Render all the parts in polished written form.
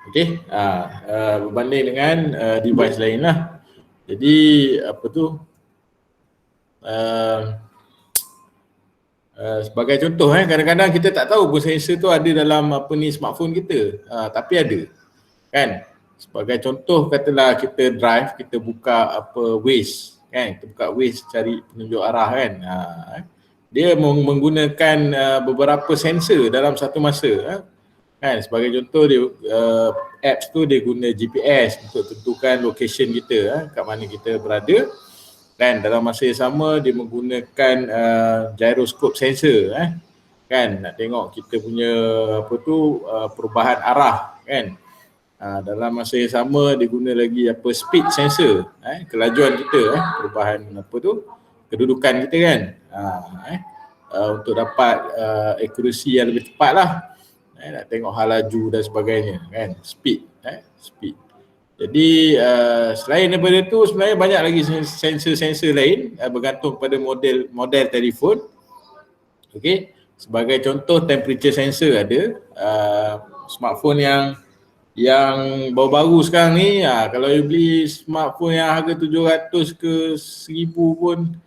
Okey, berbanding dengan device lain lah. Jadi apa tu, sebagai contoh kadang-kadang kita tak tahu pun sensor tu ada dalam apa ni smartphone kita, tapi ada kan. Sebagai contoh katalah kita drive, kita buka apa Waze kan, kita buka Waze cari penunjuk arah kan, dia menggunakan beberapa sensor dalam satu masa kan. Sebagai contoh dia apps tu dia guna GPS untuk tentukan location kita kat mana kita berada. Dan dalam masa yang sama dia menggunakan gyroscope sensor kan, nak tengok kita punya apa tu perubahan arah kan. Dalam masa yang sama dia guna lagi apa speed sensor, kelajuan kita perubahan apa tu kedudukan kita kan, untuk dapat akurasi yang lebih tepat lah, nak tengok hal laju dan sebagainya kan, speed. Jadi selain daripada tu sebenarnya banyak lagi sensor-sensor lain bergantung pada model telefon. Okey, sebagai contoh temperature sensor ada, smartphone yang baru-baru sekarang ni, kalau you beli smartphone yang harga 700 ke 1000 pun,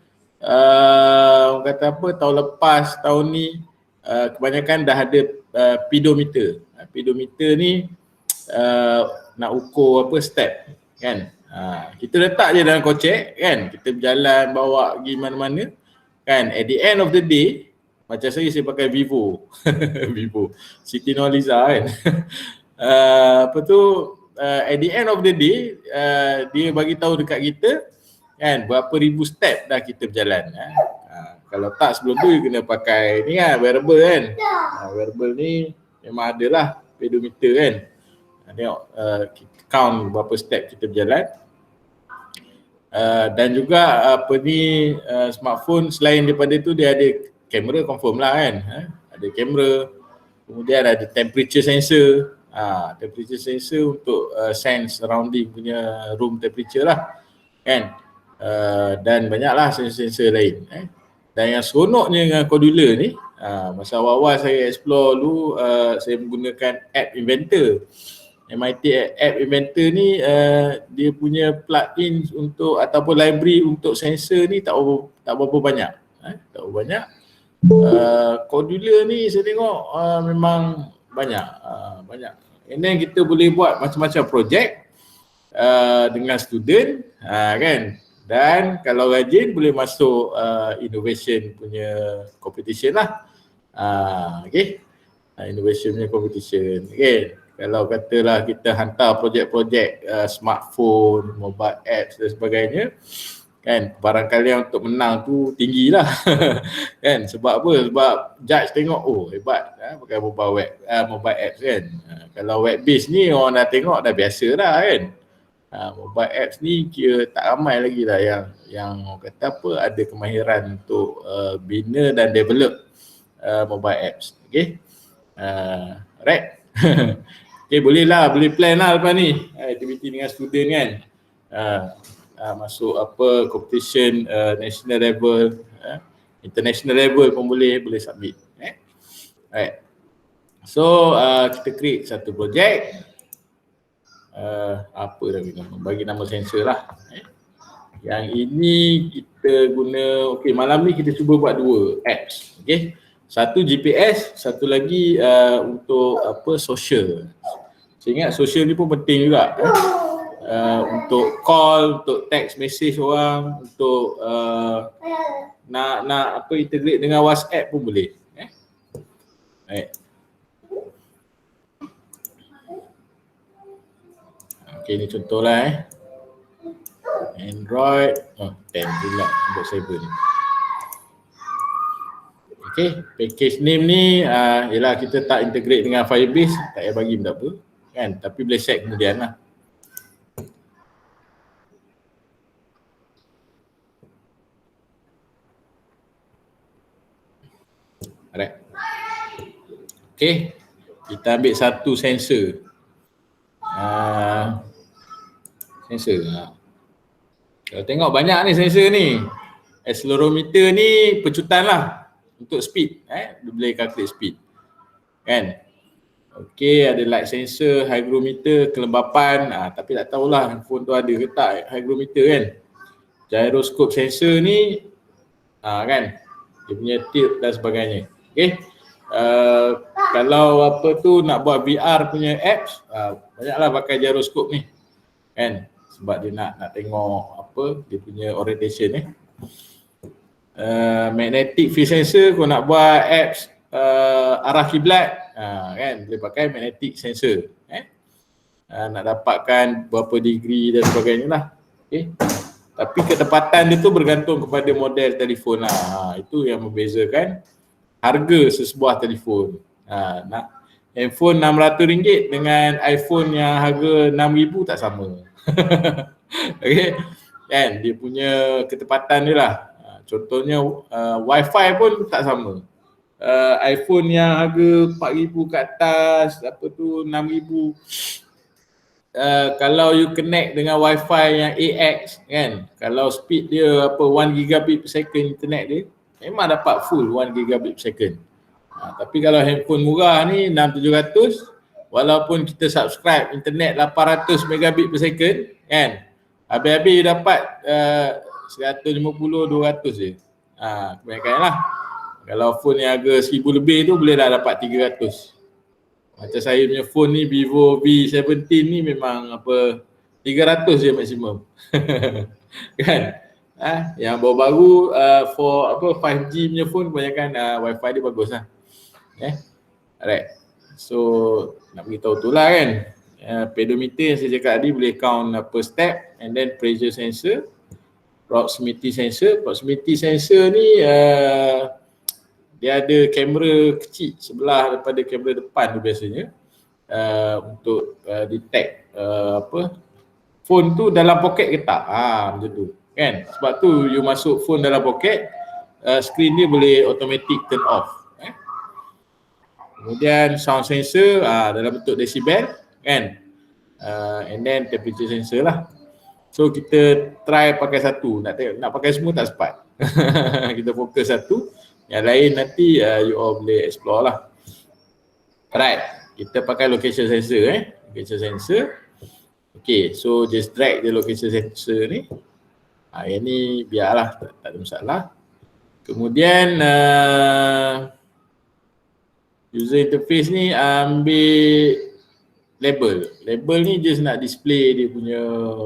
orang kata apa, tahun lepas, tahun ni kebanyakan dah ada pedometer. Pedometer ni nak ukur apa step kan. Kita letak je dalam kocek kan, kita berjalan bawa pergi mana-mana kan. At the end of the day, macam saya pakai Vivo Vivo Siti Nurhaliza kan. Apa tu, at the end of the day dia bagi tahu dekat kita kan berapa ribu step dah kita berjalan. Kalau tak sebelum tu you kena pakai ni kan, wearable kan. Wearable ni memang adalah pedometer kan. Tengok count berapa step kita berjalan. Dan juga apa ni, smartphone selain daripada tu dia ada kamera confirm lah kan. Ada kamera, kemudian ada temperature sensor. Temperature sensor untuk sense surrounding punya room temperature lah kan. Dan banyaklah sensor-sensor lain. Dan yang seronoknya dengan Cordula ni, masa awal-awal saya explore dulu, saya menggunakan app Inventor. MIT App Inventor ni dia punya plugin untuk ataupun library untuk sensor ni tak berapa banyak. Tak berapa banyak. Cordula ni saya tengok memang banyak. And then kita boleh buat macam-macam projek dengan student kan. Dan kalau rajin boleh masuk innovation punya competition lah. Okay. Innovation punya competition. Okay. Kalau katalah kita hantar projek-projek smartphone, mobile apps dan sebagainya kan, barangkali untuk menang tu tinggi lah kan. Sebab apa? Sebab judge tengok, oh hebat pakai mobile apps kan. Kalau web based ni orang dah tengok dah biasa dah kan. Mobile apps ni kira tak ramai lagi lah yang orang kata apa ada kemahiran untuk bina dan develop mobile apps. Okay, right. Okay, boleh plan lah lepas ni aktiviti dengan student kan. Masuk apa competition national level, international level pun boleh submit. Right. So kita create satu projek, apa dah bagi nama sensor lah. Yang ini kita guna, okay, malam ni kita cuba buat dua apps. Okay, satu GPS, satu lagi untuk apa social. Saya ingat social ni pun penting juga untuk call, untuk text message orang, untuk nak apa integrate dengan WhatsApp pun boleh. Right. Okay, ni contohlah Android 10 pula untuk cyber ni. Okay, package name ni ialah kita tak integrate dengan Firebase, tak payah bagi benda apa kan, tapi boleh set kemudian lah. Alright. Okay, kita ambil satu sensor. Kalau tengok banyak ni sensor ni. Accelerometer ni pecutan lah untuk speed, dia boleh calculate speed kan. Okey, ada light sensor, hygrometer, kelembapan. Tapi tak tahulah handphone tu ada ke tak hygrometer kan. Gyroscope sensor ni kan, dia punya tilt dan sebagainya. Okey. Kalau apa tu nak buat VR punya apps, banyaklah pakai gyroscope ni kan, sebab dia nak tengok apa dia punya orientation ni. Magnetic field sensor, kau nak buat apps arah kiblat, kan boleh pakai magnetic sensor. Nak dapatkan berapa degree dan sebagainya lah. Okay. Tapi ketepatan dia tu bergantung kepada model telefon lah. Itu yang membezakan harga sesebuah telefon. Nak handphone RM600 dengan iPhone yang harga RM6,000 tak sama. Okay. Kan dia punya ketepatan dia lah. Contohnya Wi-Fi pun tak sama. iPhone yang harga RM4,000 ke atas, apa tu RM6,000, kalau you connect dengan Wi-Fi yang AX kan, kalau speed dia apa 1 gigabit per second internet dia, memang dapat full 1 gigabit per second. Tapi kalau handphone murah ni 6,700, walaupun kita subscribe internet 800 megabit per second kan, habis-habis you dapat 150-200 je. Kebanyakan lah. Kalau phone yang harga 1,000 lebih tu boleh dah dapat 300. Macam saya punya phone ni Vivo V17 ni memang apa 300 je maksimum. Kan? Yang baru-baru for apa 5G punya phone kebanyakan Wi-Fi dia bagus lah. Alright. So nak beritahu tu lah kan. Pedometer yang saya cakap tadi boleh count per step, and then pressure sensor, proximity sensor. Proximity sensor ni dia ada kamera kecil sebelah daripada kamera depan tu biasanya, untuk detect apa phone tu dalam poket ke tak. Macam tu kan. Sebab tu you masuk phone dalam poket, screen dia boleh automatic turn off. Kemudian sound sensor dalam bentuk decibel kan, and then temperature sensor lah. So kita try pakai satu, nak pakai semua tak sempat. Kita fokus satu, yang lain nanti you all boleh explore lah. Alright, kita pakai location sensor location sensor. Okay, so just drag the location sensor ni. Yang ni biarlah, tak ada masalah. Kemudian user interface ni ambil label. Label ni just nak display dia punya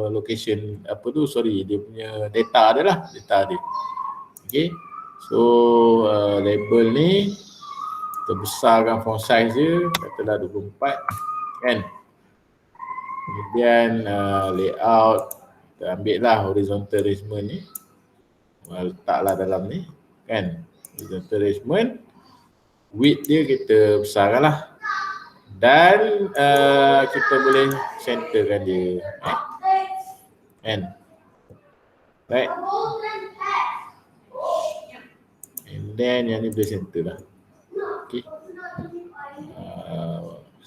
location, dia punya data dia lah, data dia. Okay, so label ni kita besarkan font size dia, katalah 24 kan. Kemudian layout, kita ambil lah horizontal arrangement ni, letaklah dalam ni kan, horizontal arrangement. Width dia kita besarkan lah, dan kita boleh centerkan dia kan. Right, and then yang ni boleh center lah. Okay,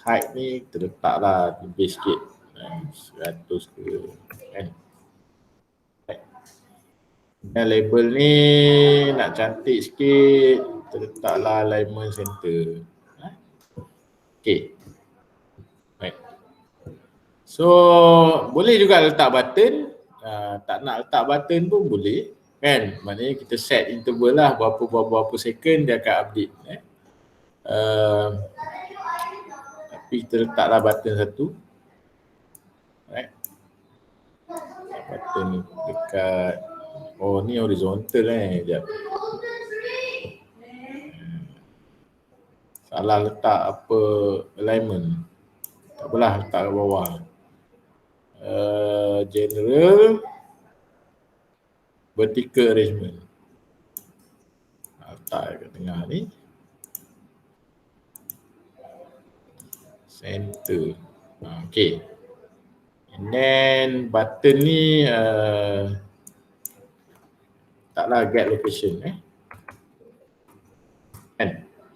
height ni kita letak lah lebih sikit, 100 ke kan. Right. Dan label ni nak cantik sikit, kita letaklah alignment center. Okay. Right. So boleh juga letak button, tak nak letak button pun boleh kan. Maknanya kita set interval lah, berapa second dia akan update. Tapi kita letaklah button satu. Right. Button ni dekat, ni horizontal sekejap. Salah letak apa alignment. Tak apalah, letak ke bawah. General vertical arrangement. Letak kat tengah ni. Center. Okay. And then button ni taklah get location kan.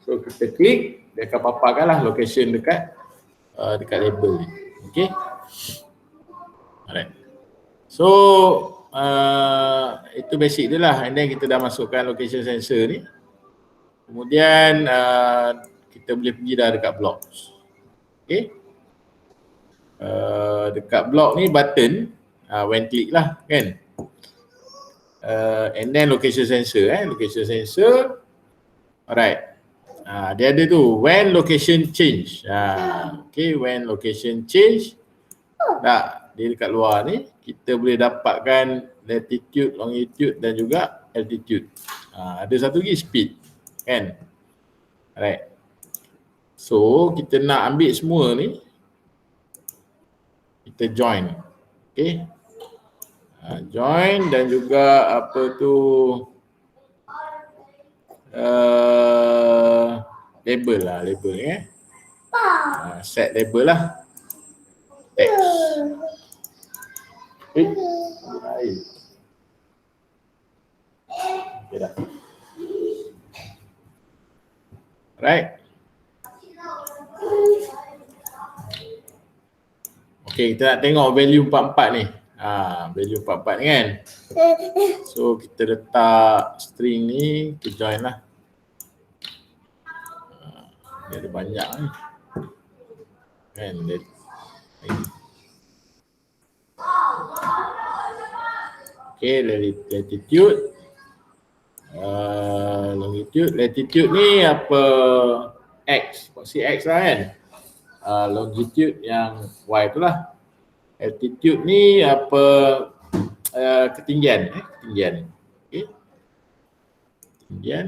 So kita klik, dia akan paparkan lah location dekat label ni. Okay. Alright. So itu basic dia lah. And then kita dah masukkan location sensor ni. Kemudian kita boleh pergi dah dekat blocks. Okay. Dekat blok ni button, when click lah kan. And then location sensor, location sensor. Alright. Dia ada tu when location change. Okay, when location change. Tak, dia dekat luar ni kita boleh dapatkan latitude, longitude dan juga altitude. Ada satu lagi speed kan. Alright. So kita nak ambil semua ni, kita join. Okay. Join dan juga apa tu label lah, label ni set label lah. Text. Okay dah. Right. Okay, kita nak tengok value 44 ni. Value 44 ni kan. So kita letak string ni, kita join lah. Dia ada banyak ni. Kan dia. Okay, latitude. Longitude. Latitude ni apa? X. Maksud X lah kan. Longitude yang Y tu lah. Altitude ni apa? Ketinggian. Ketinggian. Okay. Ketinggian.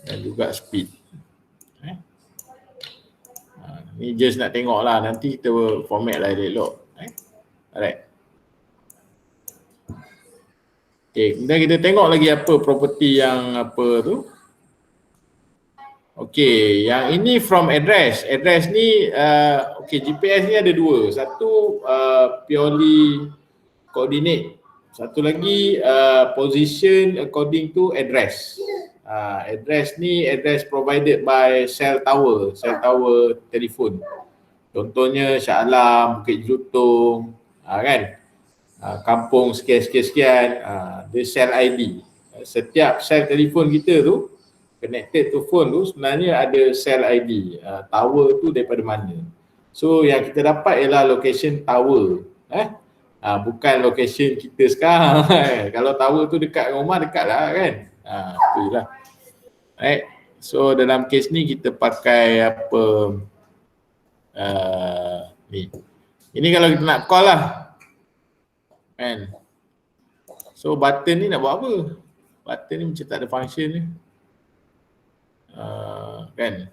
Dan juga speed. Ni just nak tengok lah. Nanti kita format lah elok. Alright. Okay, kemudian kita tengok lagi apa property yang apa tu. Okay, yang ini from address. Address ni, okay, GPS ni ada dua. Satu purely coordinate. Satu lagi position according to address. Address ni address provided by cell tower telefon. Contohnya Shah Alam, Bukit Jelutong, kan? Kampung sekian-sekian, dia cell ID. Setiap cell telefon kita tu, connected to phone tu sebenarnya ada cell ID. Tower tu daripada mana. So yang kita dapat ialah location tower. Bukan location kita sekarang. Kalau tower tu dekat rumah, dekat lah kan. Itulah. Right. So dalam case ni kita pakai apa ni. Ini kalau kita nak call lah. Kan. So button ni nak buat apa? Button ni macam tak ada function ni. Kan.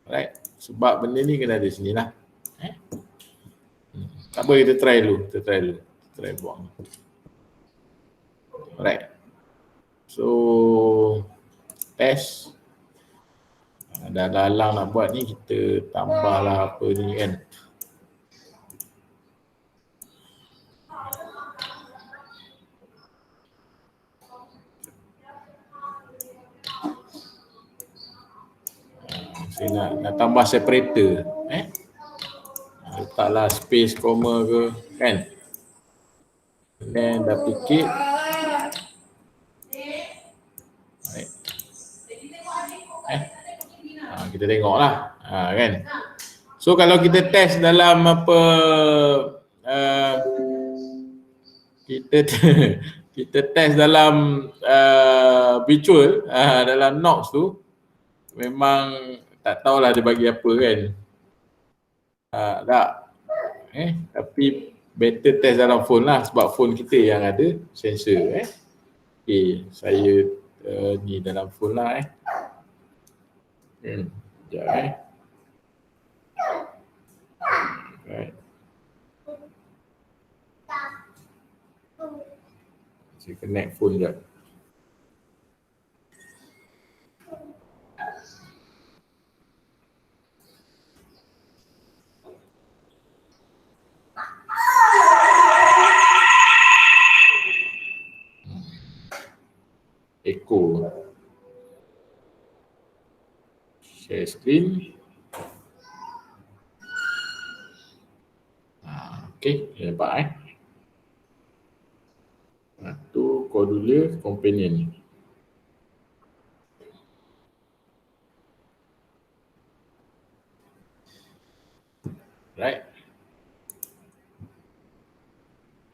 Right. Sebab benda ni kena ada sini lah. Tak apa, kita try dulu. Kita try buang. Alright. So test. Dah lalang nak buat ni, kita tambahlah apa ni kan. Saya nak tambah separator. Letaklah space, koma ke kan. Then duplicate. Kita tengoklah kan. So kalau kita test dalam apa kita test dalam virtual dalam Knox tu memang tak tahulah dia bagi apa kan. Tak. Tapi better test dalam phone lah sebab phone kita yang ada sensor. Okay, saya ni dalam phone lah sekejap right. Saya connect phone sekejap. Echo. Share screen. Okay, nampak tu Cordulia companion. right?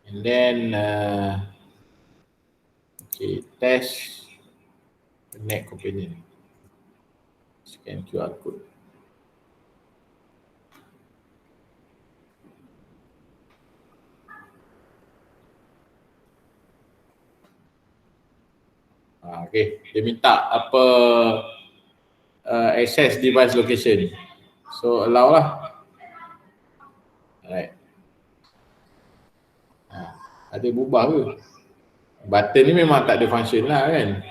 And then okay, test connect companion, scan QR code. Okay, dia minta apa access device location, so allow lah. Alright. Ada berubah ke? Button ni memang tak ada function lah kan.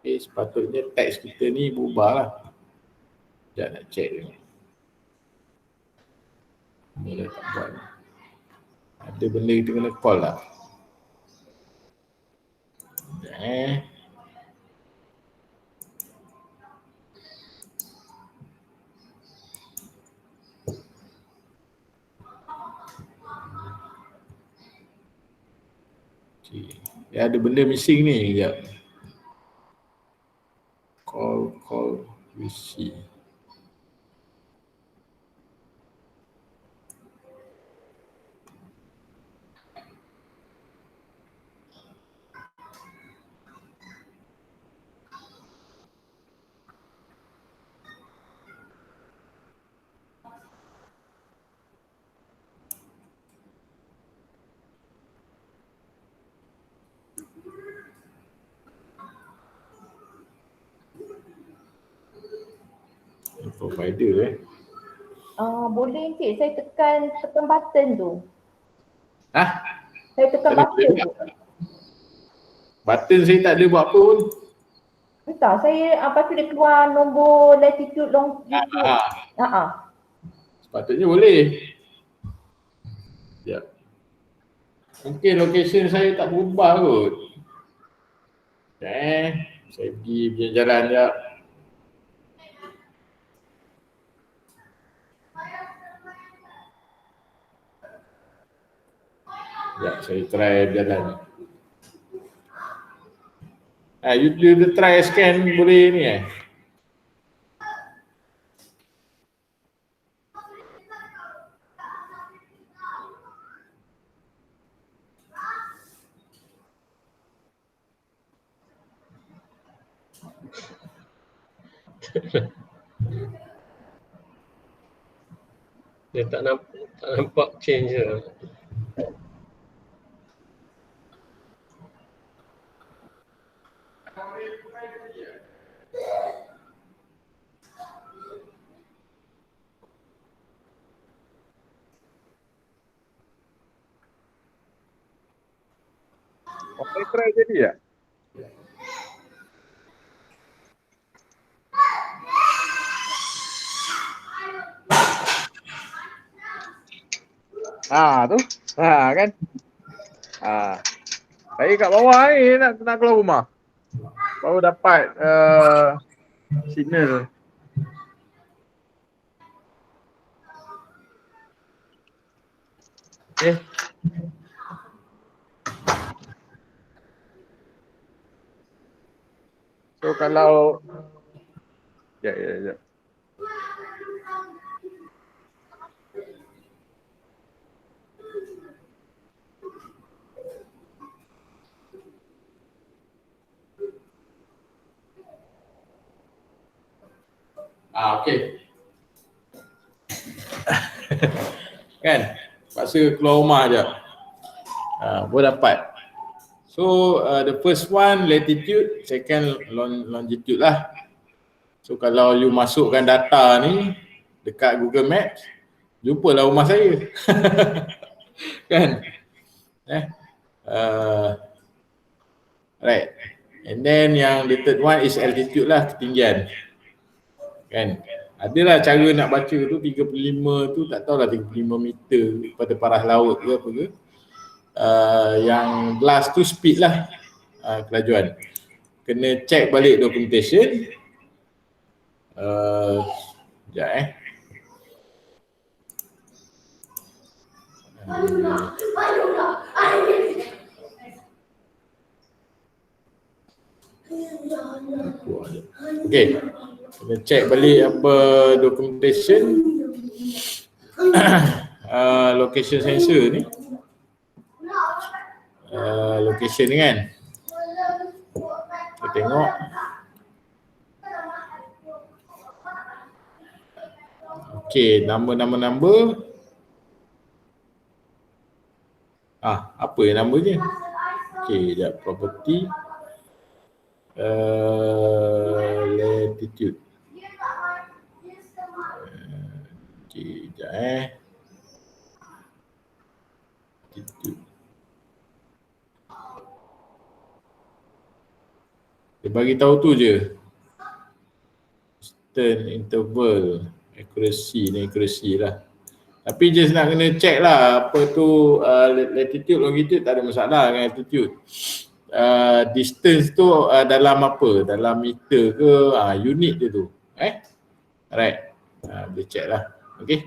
Okay, sepatutnya teks kita ni berubah lah. Sekejap nak check dulu. Ni dah tak buat. Ada benda kita kena call lah. Sekejap okay. Dia ada benda missing ni. Sekejap. Call receive. Provider boleh Encik, saya tekan button tu. Saya tekan button tu. Button saya tak ada buat apa pun. Entah, saya lepas tu dia keluar nombor latitude, longitude. Sepatutnya boleh. Ya. Mungkin location saya tak berubah kot. Saya pergi jalan sekejap. Ya, saya try berjalan. You try scan boleh ni Dia tak nampak change lah. Saya try jadi ya? Tu. Kan? Saya kat bawah ni nak keluar rumah. Baru dapat signal. So kalau ya. Okay. Kan? Paksa keluar rumah je. Boleh dapat. So the first one latitude, second longitude lah. So kalau you masukkan data ni dekat Google Maps, jumpalah rumah saya. Kan? Right. And then yang the third one is altitude lah, ketinggian. Kan? Adalah cara nak baca tu 35 tu, tak tahulah 35 meter pada parah laut ke apa ke. Yang last tu speed lah, kelajuan. Kena check balik documentation. Sekejap Okay, kena check balik apa documentation. location sensor ni. Location ni kan. Kita tengok. Okey, number. Apa yang nama dia? Okey, sekejap, property. Latitude. Okey, sekejap Latitude. Dia bagi tahu tu je. Distance, interval, accuracy lah. Tapi just nak kena check lah apa tu latitude, longitude tak ada masalah dengan altitude. Distance tu dalam apa? Dalam meter ke? Unit dia tu. Alright. Boleh check lah. Okay.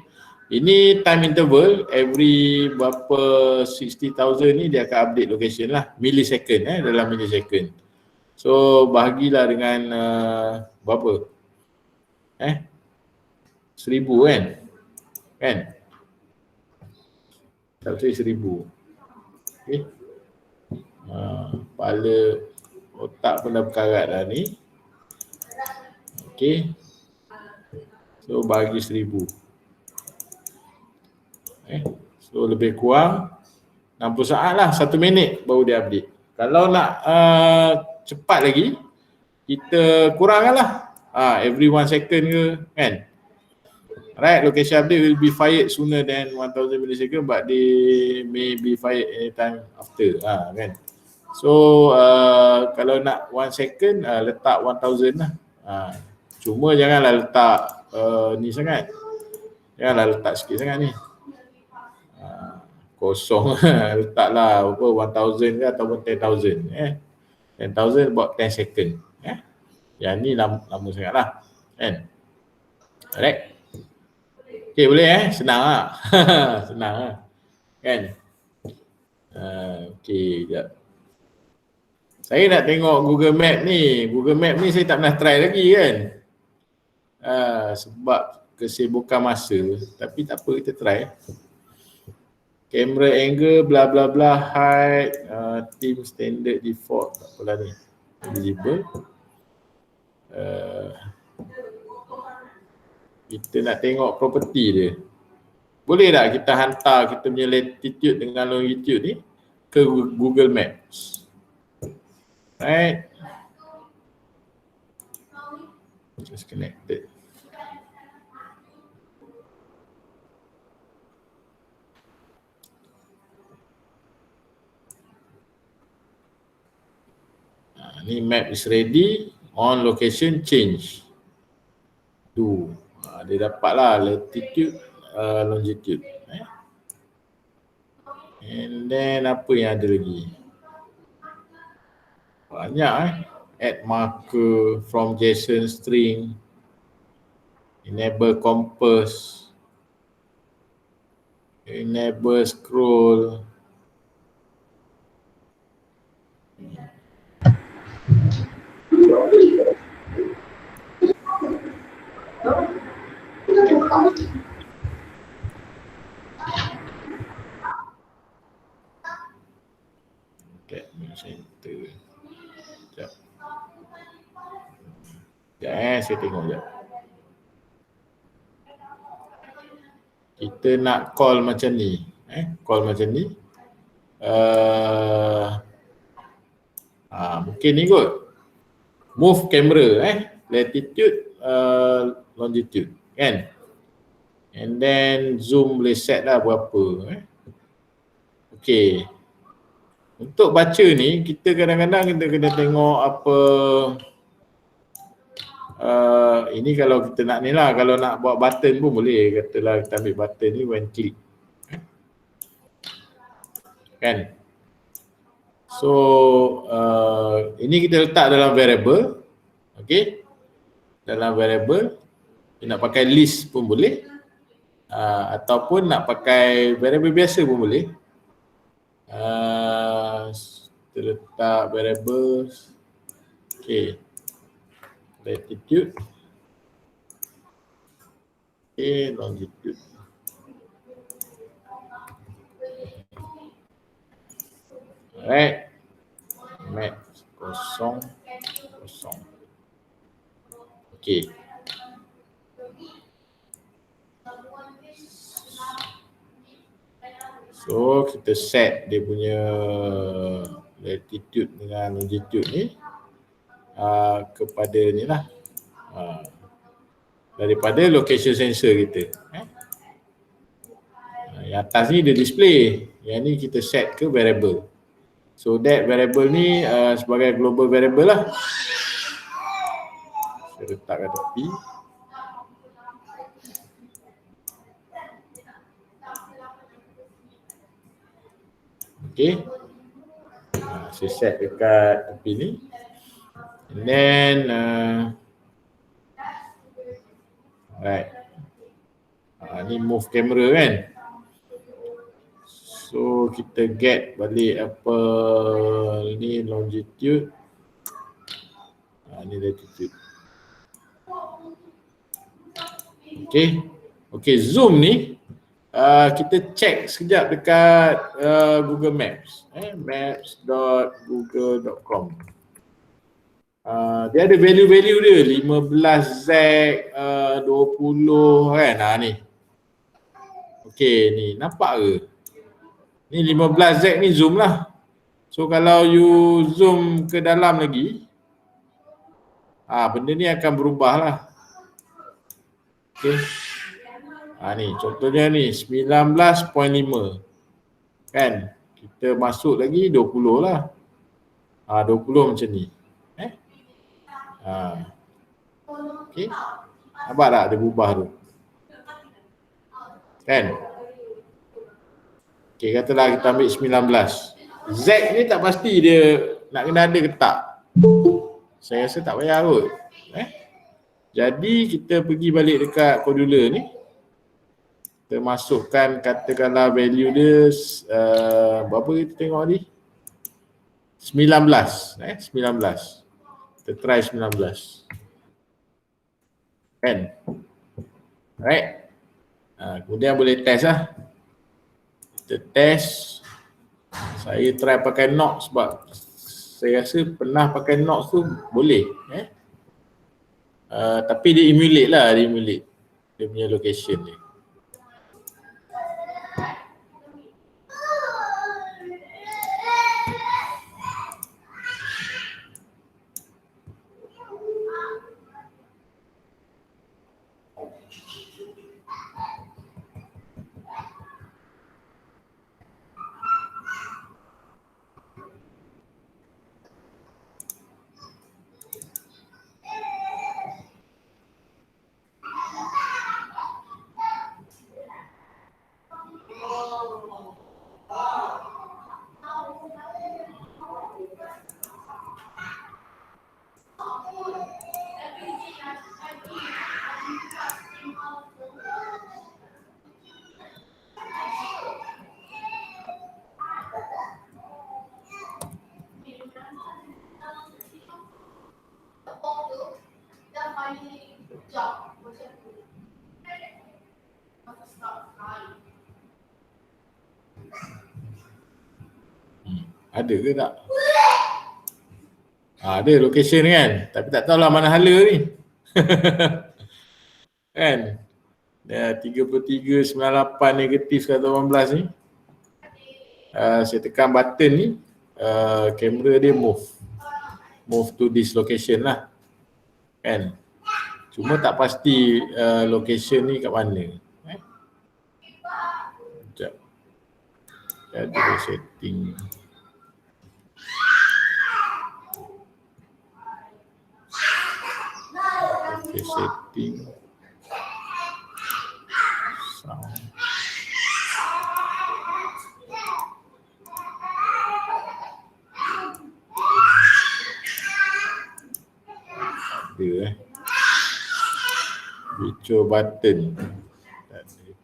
Ini time interval, every berapa 60,000 ni dia akan update location lah. Millisecond dalam millisecond. So bahagilah dengan berapa? 1000 kan? Tak betul 1000. Okay. Kepala otak pun dah berkarat dah ni. Okay. So bagi 1000. So lebih kurang 60 saat lah, 1 minit baru dia update. Kalau nak cepat lagi, kita kurangkan lah. Every 1 second ke kan. Right, location update will be fired sooner than 1000 millisecond, but they may be fired anytime after kan. So kalau nak 1 second letak 1000 lah. Cuma janganlah letak ni sangat. Janganlah letak sikit sangat ni. Kosong letaklah apa 1000 ke ataupun 10,000 10,000 about 10 second yang ni lama sangatlah kan. Alright. Okey, boleh senang lah. Senang lah kan. Okey, jap. Saya nak tengok Google Map ni. Google Map ni saya tak pernah try lagi kan. Sebab kesibukan masa, tapi tak apa, kita try. Camera angle bla bla bla, height, team standard default, tak apalah ni. Visible. Kita nak tengok property dia. Boleh tak kita hantar kita punya latitude dengan longitude ni ke Google Maps? Right. Just connected. Ni map is ready, on location change. Dia dapatlah latitude, longitude. And then apa yang ada lagi? Banyak add marker from JSON string, enable compass, enable scroll. Center. Sekejap. Saya tengok sekejap. Kita nak call macam ni. Call macam ni. Mungkin ni kot. Move camera. Latitude, longitude. Kan? And then zoom boleh set lah berapa. Okay. Untuk baca ni, kita kadang-kadang kita kena tengok apa ini kalau kita nak ni lah, kalau nak buat button pun boleh. Katalah kita ambil button ni when click. Kan? So, ini kita letak dalam variable. Okay? Dalam variable. Kita nak pakai list pun boleh. Ataupun nak pakai variable biasa pun boleh. Kita letak variables. Okay. Latitude. Okay, longitude. Alright. Max 0, 0. Okay. So kita set dia punya latitude dengan longitude ni kepada ni lah, daripada location sensor kita. Yang atas ni dia display, yang ni kita set ke variable. So that variable ni sebagai global variable lah. Saya letak kat tepi. Okay. Saya set dekat tepi ni. And then right. Ni move camera kan. So kita get balik apa ni longitude. Ni latitude. Okay. Okay, zoom ni kita check sekejap dekat Google Maps. Maps.google.com. Dia ada value-value dia 15 Z, 20 kan. Ni. Okey, ni nampak ke? Ni 15 Z ni zoom lah. So kalau you zoom ke dalam lagi, benda ni akan berubah lah. Okey. Ni contohnya ni 19.5. Kan? Kita masuk lagi 20 lah. 20 macam ni. Okey. Nampak tak dia berubah tu? Kan? Okey, katalah kita ambil 19. Z ni tak pasti dia nak kena ada ke tak. Saya rasa tak payah kot. Jadi kita pergi balik dekat Cordula ni. Kita masukkan katakanlah value dia berapa kita tengok ni? 19. 19. Kita try 19. Kan? Alright. Kemudian boleh test lah. Kita test. Saya try pakai Nox sebab saya rasa pernah pakai Nox tu boleh. Tapi dia emulate lah, dia emulate dia punya location ni. Ada ke tak? Ada location kan, tapi tak tahulah mana hala ni. Kan? Dah 33.98 negatif 118 ni. Saya tekan button ni, kamera dia move to this location lah. Kan? Cuma tak pasti location ni kat mana. Sekejap. Ada setting. Okay, setting. Sound. Ada Picture button. Tak ada.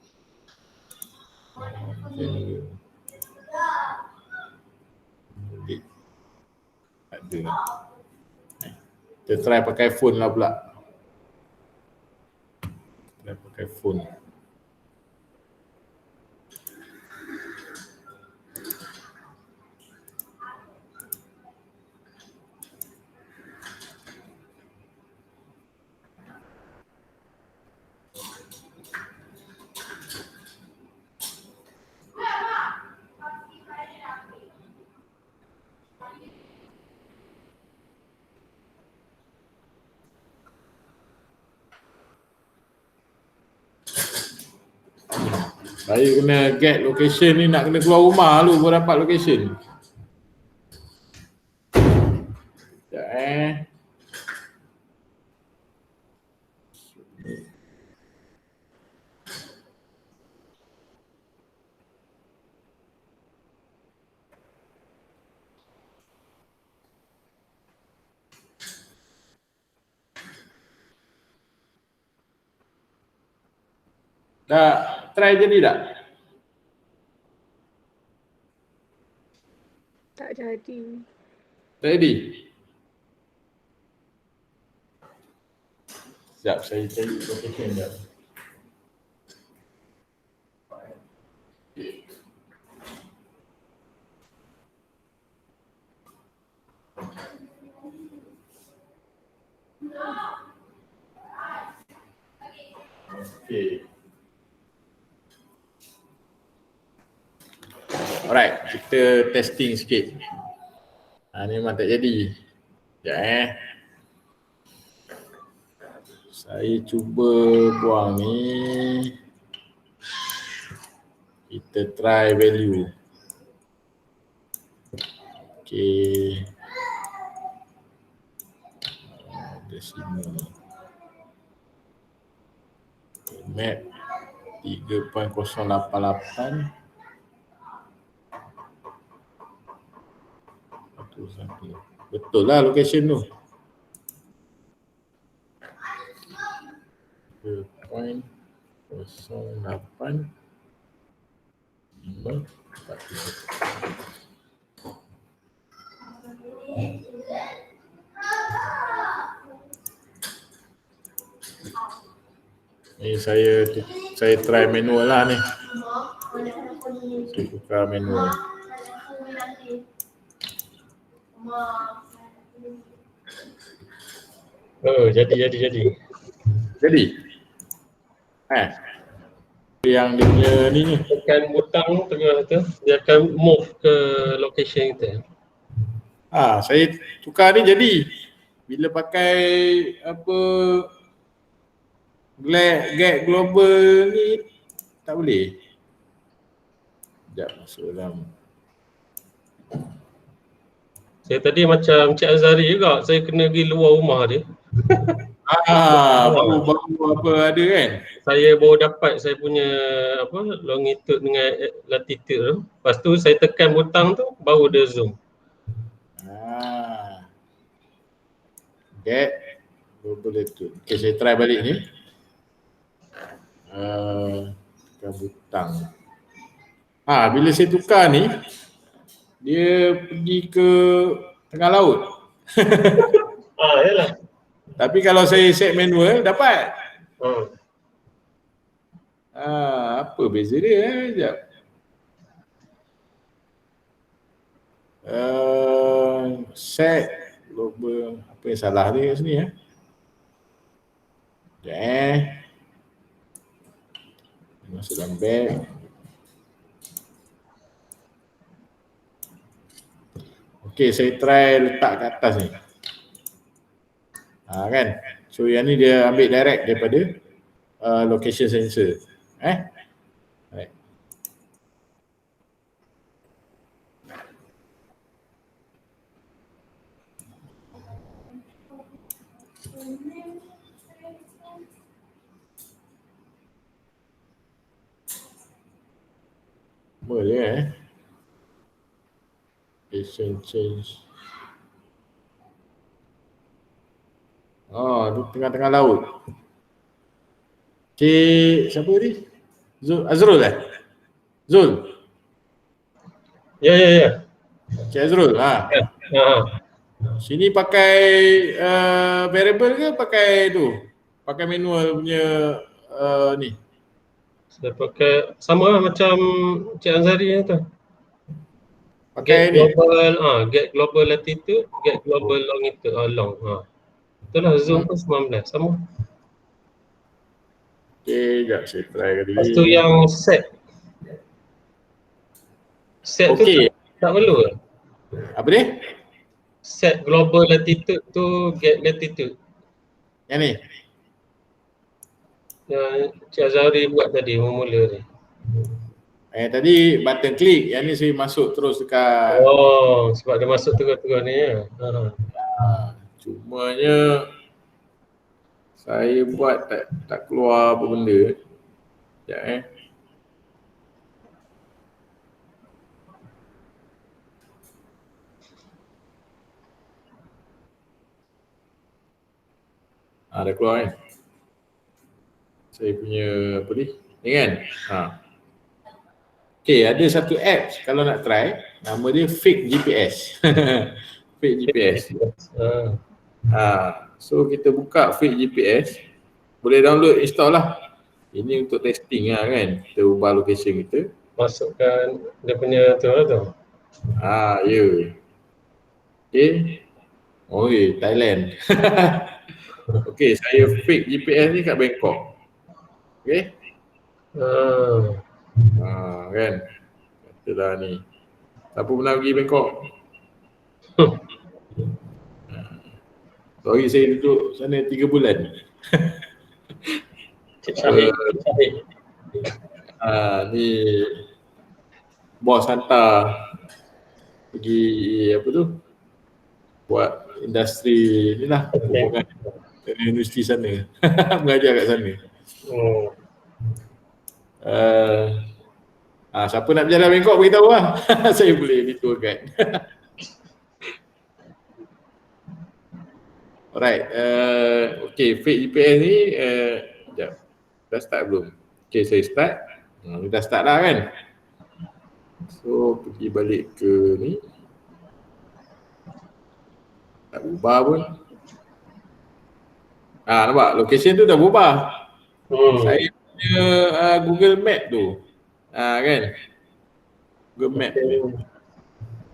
Tak ada. Kita try pakai phone lah pula. Try pakai phone. Saya kena get location ni, nak kena keluar rumah dulu baru dapat location. Sekejap Dah try jadi tak? Tak jadi. Tak jadi? Sekejap saya cari location dah. Okay. Alright, kita testing sikit. Ni memang tak jadi. Sekejap Saya cuba buang ni. Kita try value. Okay. Decimal. Map 3.088. Betul lah location tu. 3.08 Ni saya try manual lah ni. Saya tukar manual. Oh, jadi. Jadi? Yang dia punya ni. Tekan butang tengah tu, dia akan move ke location kita. Saya tukar ni jadi. Bila pakai apa get global ni tak boleh. Sekejap masuk dalam. Saya tadi macam Cik Azhari juga, saya kena pergi luar rumah dia. Baru apa ada kan? Saya baru dapat saya punya longitude dengan latitude tu. Lepas tu saya tekan butang tu baru dia zoom. Get global latitude. Okay, saya try balik ni. Tekan butang. Bila saya tukar ni, dia pergi ke tengah laut. Yalah. Tapi kalau saya set manual dapat. Apa beza dia? Sekejap. Set global, apa yang salah dia kat sini masuk dalam back. Okay, saya try letak kat atas ni. Kan? So yang ni dia ambil direct daripada location sensor. Right. Boleh location change. Di tengah-tengah laut. Cik siapa ni? Azrul Zul. Ya. Cik Azrul. Sini pakai variable ke pakai tu? Pakai manual punya ni. Saya pakai sama lah macam Cik Azhari tu. Pakai Get global latitude, get global longitude, long. Itulah zoom pun 19 sama. Okay, sekejap saya try kali. Lepas tu yang set okay. Tu tak perlu ke? Apa dia? Set global latitude tu get latitude. Yang ni? Yang Cik Azhari buat tadi mula ni. Tadi button klik, yang ni saya masuk terus dekat. Oh, sebab dia masuk terus-terus ni ya. Cumanya saya buat tak keluar apa benda. Sekejap dah keluar kan. Saya punya apa ni kan. Okay, ada satu apps kalau nak try, nama dia Fake GPS. Fake GPS. So kita buka Fake GPS, boleh download, install lah. Ini untuk testing lah kan. Kita ubah location kita. Masukkan dia punya tu lah tu. Ya. Okay. Thailand. Okay, saya fake GPS ni kat Bangkok. Okay. Kan. Katalah ni. Siapa pernah pergi Bangkok? Sorry, saya duduk sana 3 bulan. Cik Syahid. Ni bos hantar pergi apa tu? Buat industri ni lah, hubungan dengan universiti sana. Mengajar kat sana. Siapa nak berjalan Bangkok beritahu lah. Saya boleh di tour guide. Alright, okay, fake GPS ni, sekejap, dah start belum? Okay, saya start. Dah start lah kan? So, pergi balik ke ni. Tak berubah pun. Nampak, location tu dah berubah. Saya punya Google Map tu. Kan? Google Map tu.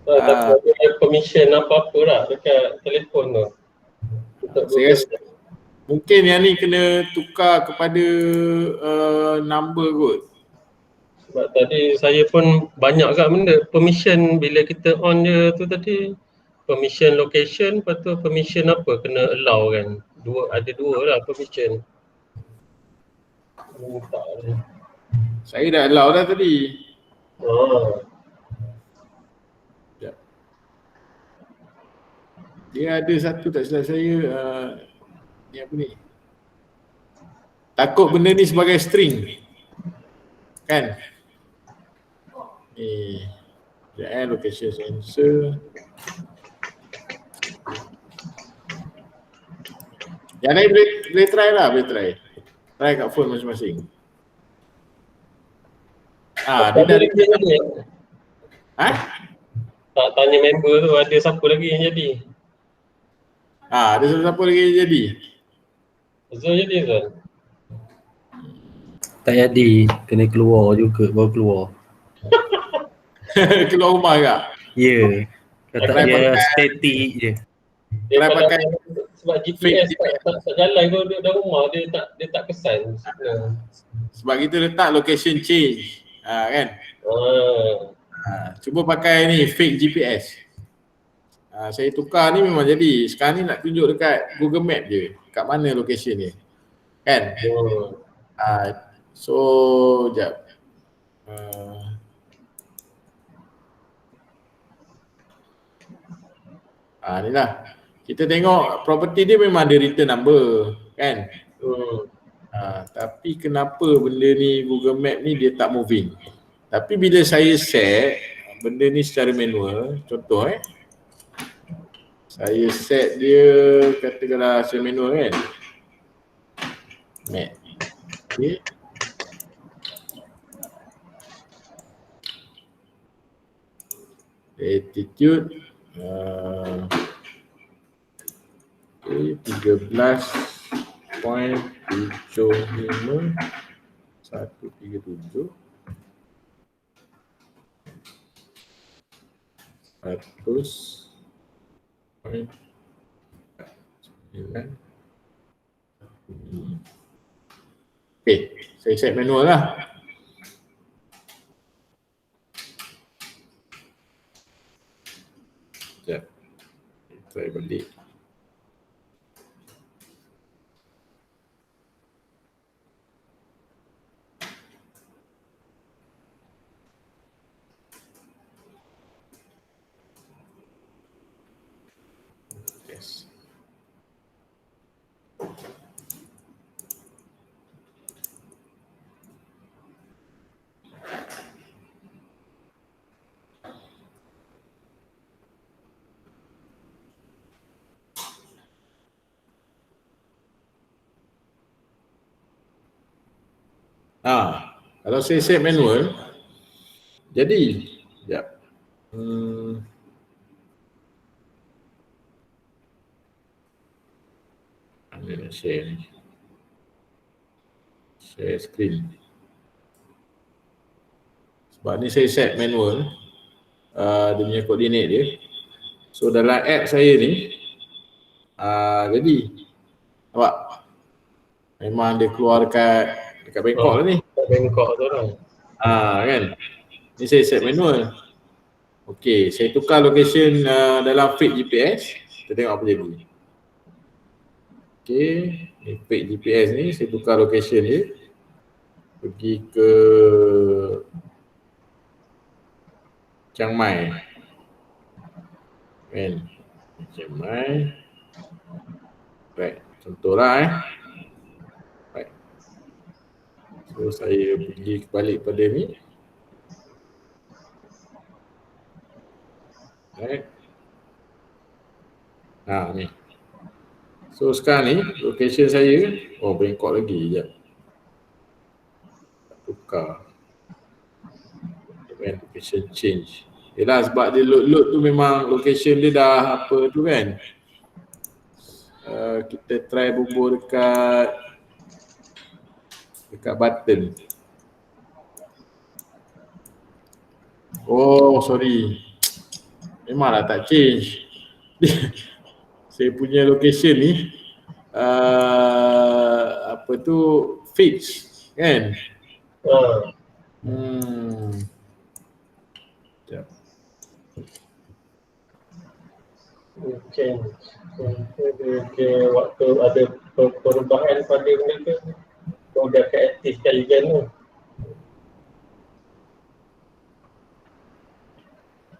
Tak ada permission apa-apa lah dekat telefon tu. Saya rasa mungkin yang ni kena tukar kepada number kot. Sebab tadi saya pun banyak kat benda permission bila kita on je tu tadi. Permission location, lepas tu permission apa kena allow kan. Ada dua lah permission. Saya dah allow dah tadi. Dia ada satu tak silap saya, ni apa ni? Takut benda ni sebagai string. Kan? Ni. Location sensor. Yang lain boleh try lah, boleh try. Try kat phone masing-masing. Dia dari tak tanya member tu ada siapa lagi yang jadi. Ada siapa lagi yang jadi? Zul jadi Zul? Tak jadi, kena keluar juga, baru keluar. Keluar rumah kak? Ya, kata dia static je. Dia pakai sebab GPS tak jalan kau duduk dalam rumah, dia tak kesan signal. Sebab kita letak location change. Kan? Cuba pakai ni fake GPS. Saya tukar ni memang jadi. Sekarang ni nak tunjuk dekat Google Map je. Kat mana location ni. Kan? So, sekejap. Ni lah. Kita tengok property dia memang ada return number. Kan? Tapi kenapa benda ni Google Map ni dia tak moving. Tapi bila saya set benda ni secara manual, contoh saya set dia katakanlah secara manual kan. Map. Okay. Latitude 13.75 137 Okay, saya set manual lah. Sekejap, try balik. Kalau saya set manual, jadi, sekejap. Mana nak share ni? Share screen. Sebab ni saya set manual, dia punya koordinat dia. So dalam app saya ni, jadi, nampak? Memang dia keluar dekat Bangkok lah ni. Bangkok tu lah. Kan? Ni saya set manual. Okey, saya tukar location dalam feed GPS. Kita tengok apa jadi. Okey, ni feed GPS ni saya tukar location dia. Pergi ke Chiang Mai. Kan? Chiang Mai. Right, contohlah Right. So saya pergi balik pada ni. Right. Ni. So sekarang ni location saya, Bangkok lagi sekejap. Tukar. Location change. Yelah sebab dia load tu memang location dia dah apa tu kan. Kita try bubuh dekat button. Sorry. Memanglah tak change. Saya punya location ni apa tu fix kan. Okay, waktu ada perubahan pada mereka, kau dah keaktifkan event tu.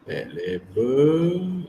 Label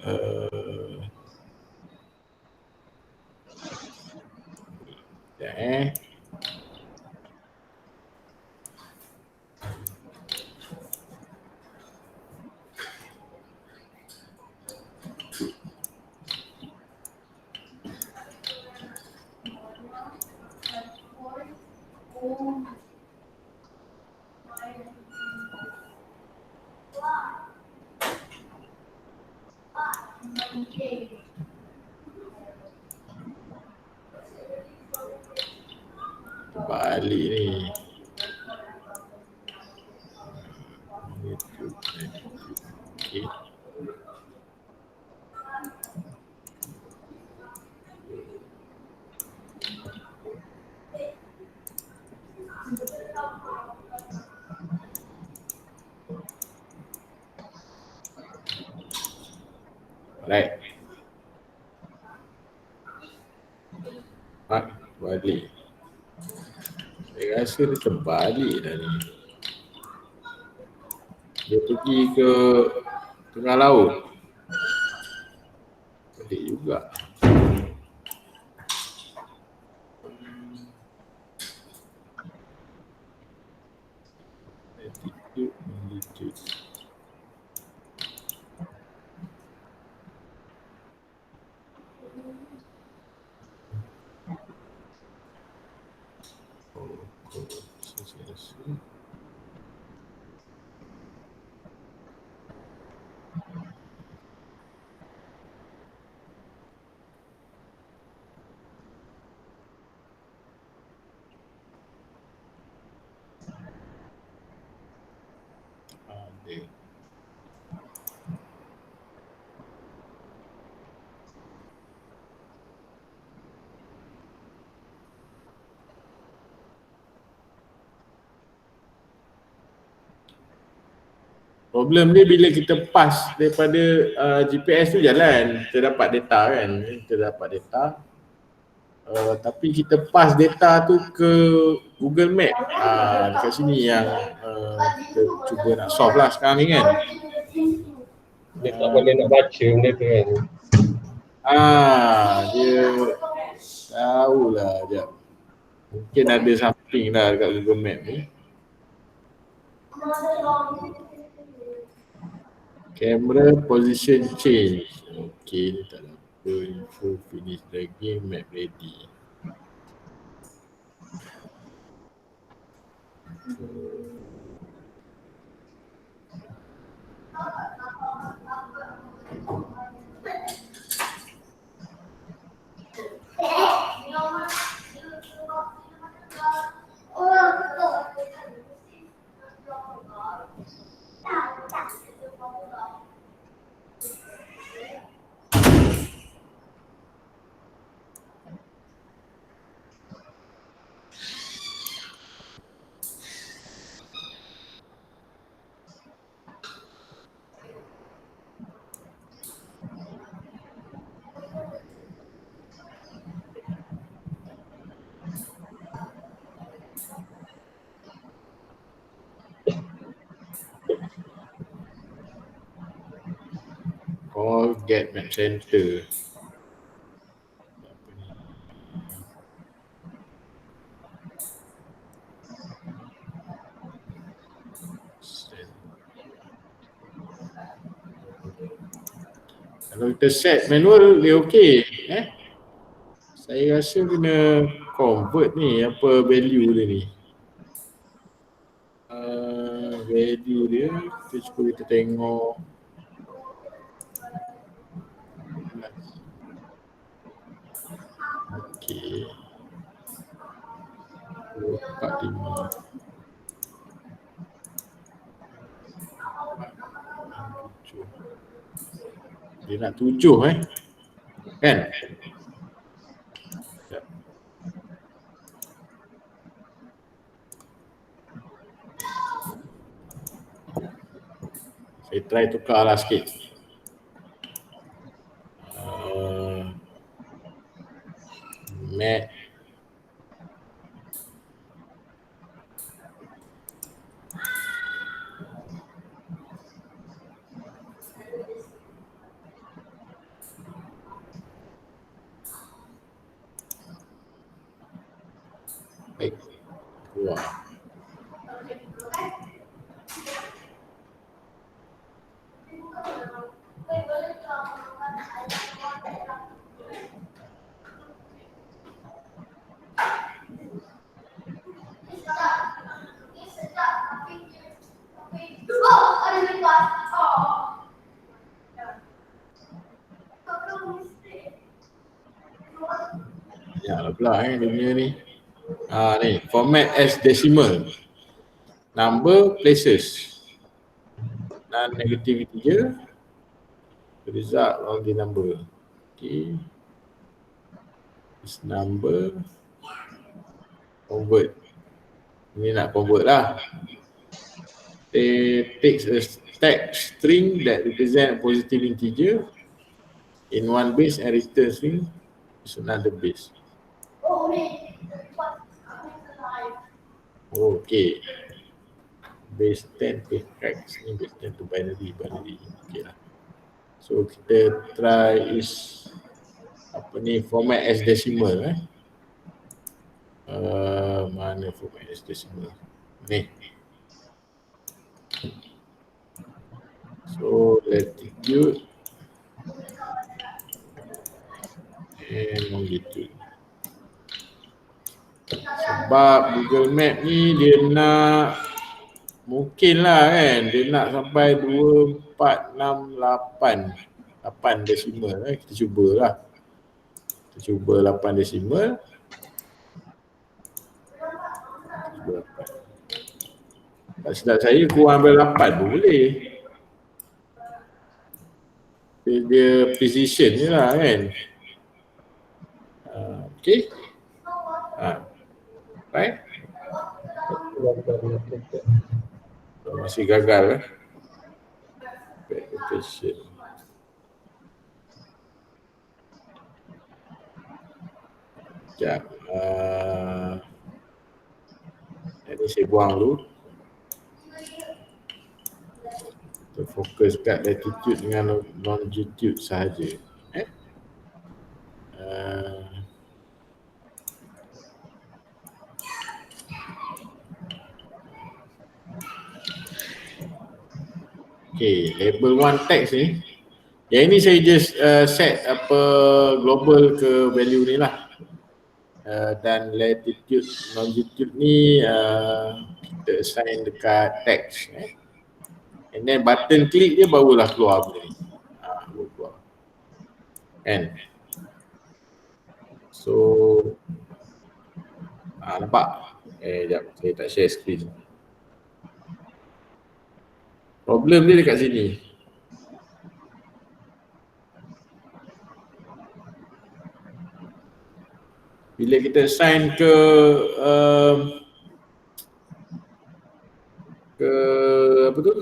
balik ni. Okay. Right. Balik. Saya rasa dia terbalik dah ni. Dia pergi ke tengah laut. Balik juga. Attitude. Problem dia bila kita pass daripada GPS tu jalan, kita dapat data kan, tapi kita pass data tu ke Google Map. Dekat sini yang kita cuba nak solve lah sekarang ni kan. Dia tak boleh nak baca benda tu kan. Dia tahulah sekejap. Mungkin ada something lah dekat Google Map ni. Camera position change. Okay, ni tak ada apa. Info finish the game, map ready. Call get map center. Kalau kita set manual dia okey. Saya rasa kena convert ni apa value dia ni. Value dia kita cuba kita tengok. Okey. 245. Dia nak 7 kan? Saya try tukar lah sikit. Mat. Baik. Keluar. Ya pula dia punya ni. Ni format as decimal. Number places. Non-negative integer. Result on the number. Okay. This number convert. Ini nak convert lah. It takes a stack string that represent a positive integer in one base and return string is another base. Okay. Base 10 correct. Ini base 10 to binary. Okay lah. So kita try is apa ni format as decimal mana format as decimal ni. So latitude and longitude. Sebab Google Map ni dia nak mungkin lah kan dia nak sampai 2, 4, 6, 8 desimal kita cubalah. Kita cuba 8 desimal. Tak silap saya kurang daripada 8 pun boleh. Dia precision je lah kan. Okay. Right? Masih gagal Verification. Sekejap. Ini saya buang dulu. Kita fokus kat latitude dengan longitude sahaja. Okay, label 1 text ni. Yang ini saya just set apa global ke value ni lah. Dan latitude, longitude ni kita assign dekat text. And then button click dia barulah keluar benda ni. Baru keluar. Kan? So, nampak? Sekejap, saya tak share screen. Problem dia dekat sini. Bila kita assign ke apa tu?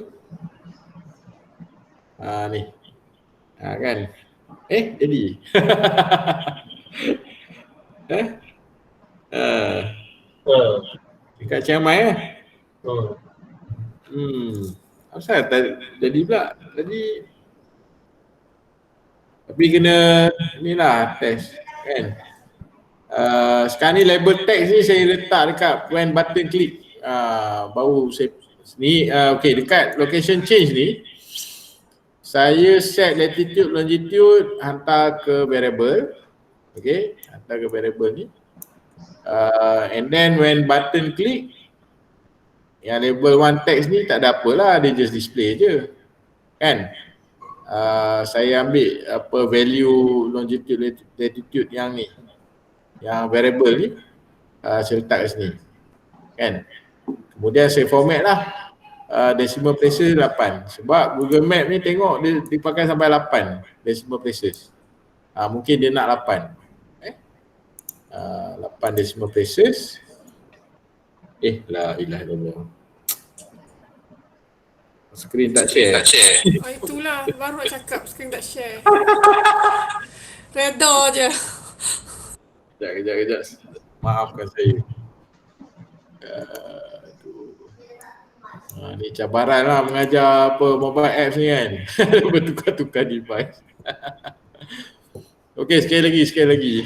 Ni. Kan? Jadi. Dekat Chiang Mai Asal tak jadi pula tadi. Tapi kena ni lah test kan. Sekarang ni label text ni saya letak dekat when button click. Baru saya ni okey, dekat location change ni saya set latitude longitude hantar ke variable. Okey, hantar ke variable ni. And then when button click, yang label one text ni tak ada apalah, dia just display je. Kan? Saya ambil apa value longitude latitude yang ni. Yang variable ni saya letak kat sini. Kan? Kemudian saya format lah decimal places 8. Sebab Google Map ni tengok dia dipakai sampai 8 decimal places. Mungkin dia nak 8. 8 decimal places. La ilaha illallah. Screen tak share. Itulah baru nak cakap screen tak share. Reda je. Kejap. Maafkan saya. Ni cabaran lah mengajar apa mobile apps ni kan. Bertukar-tukar device. Okey, sekali lagi.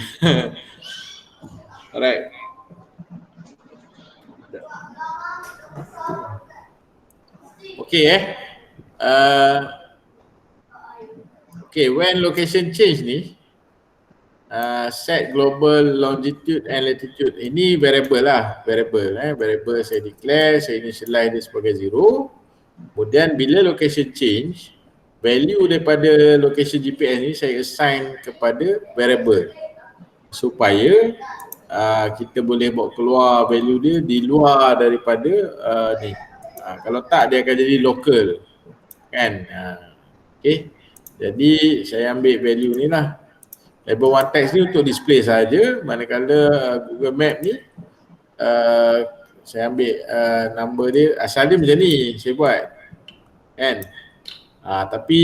Alright. Okey okay, when location change ni set global longitude and latitude. Ini variable lah, variable saya declare, saya initialize dia sebagai 0. Kemudian bila location change, value daripada location GPS ni saya assign kepada variable supaya kita boleh bawa keluar value dia di luar daripada ni. Kalau tak dia akan jadi local kan. Okay, jadi saya ambil value ni lah, label one text ni untuk display saja, manakala Google Map ni saya ambil number dia, asal dia macam ni saya buat kan. Tapi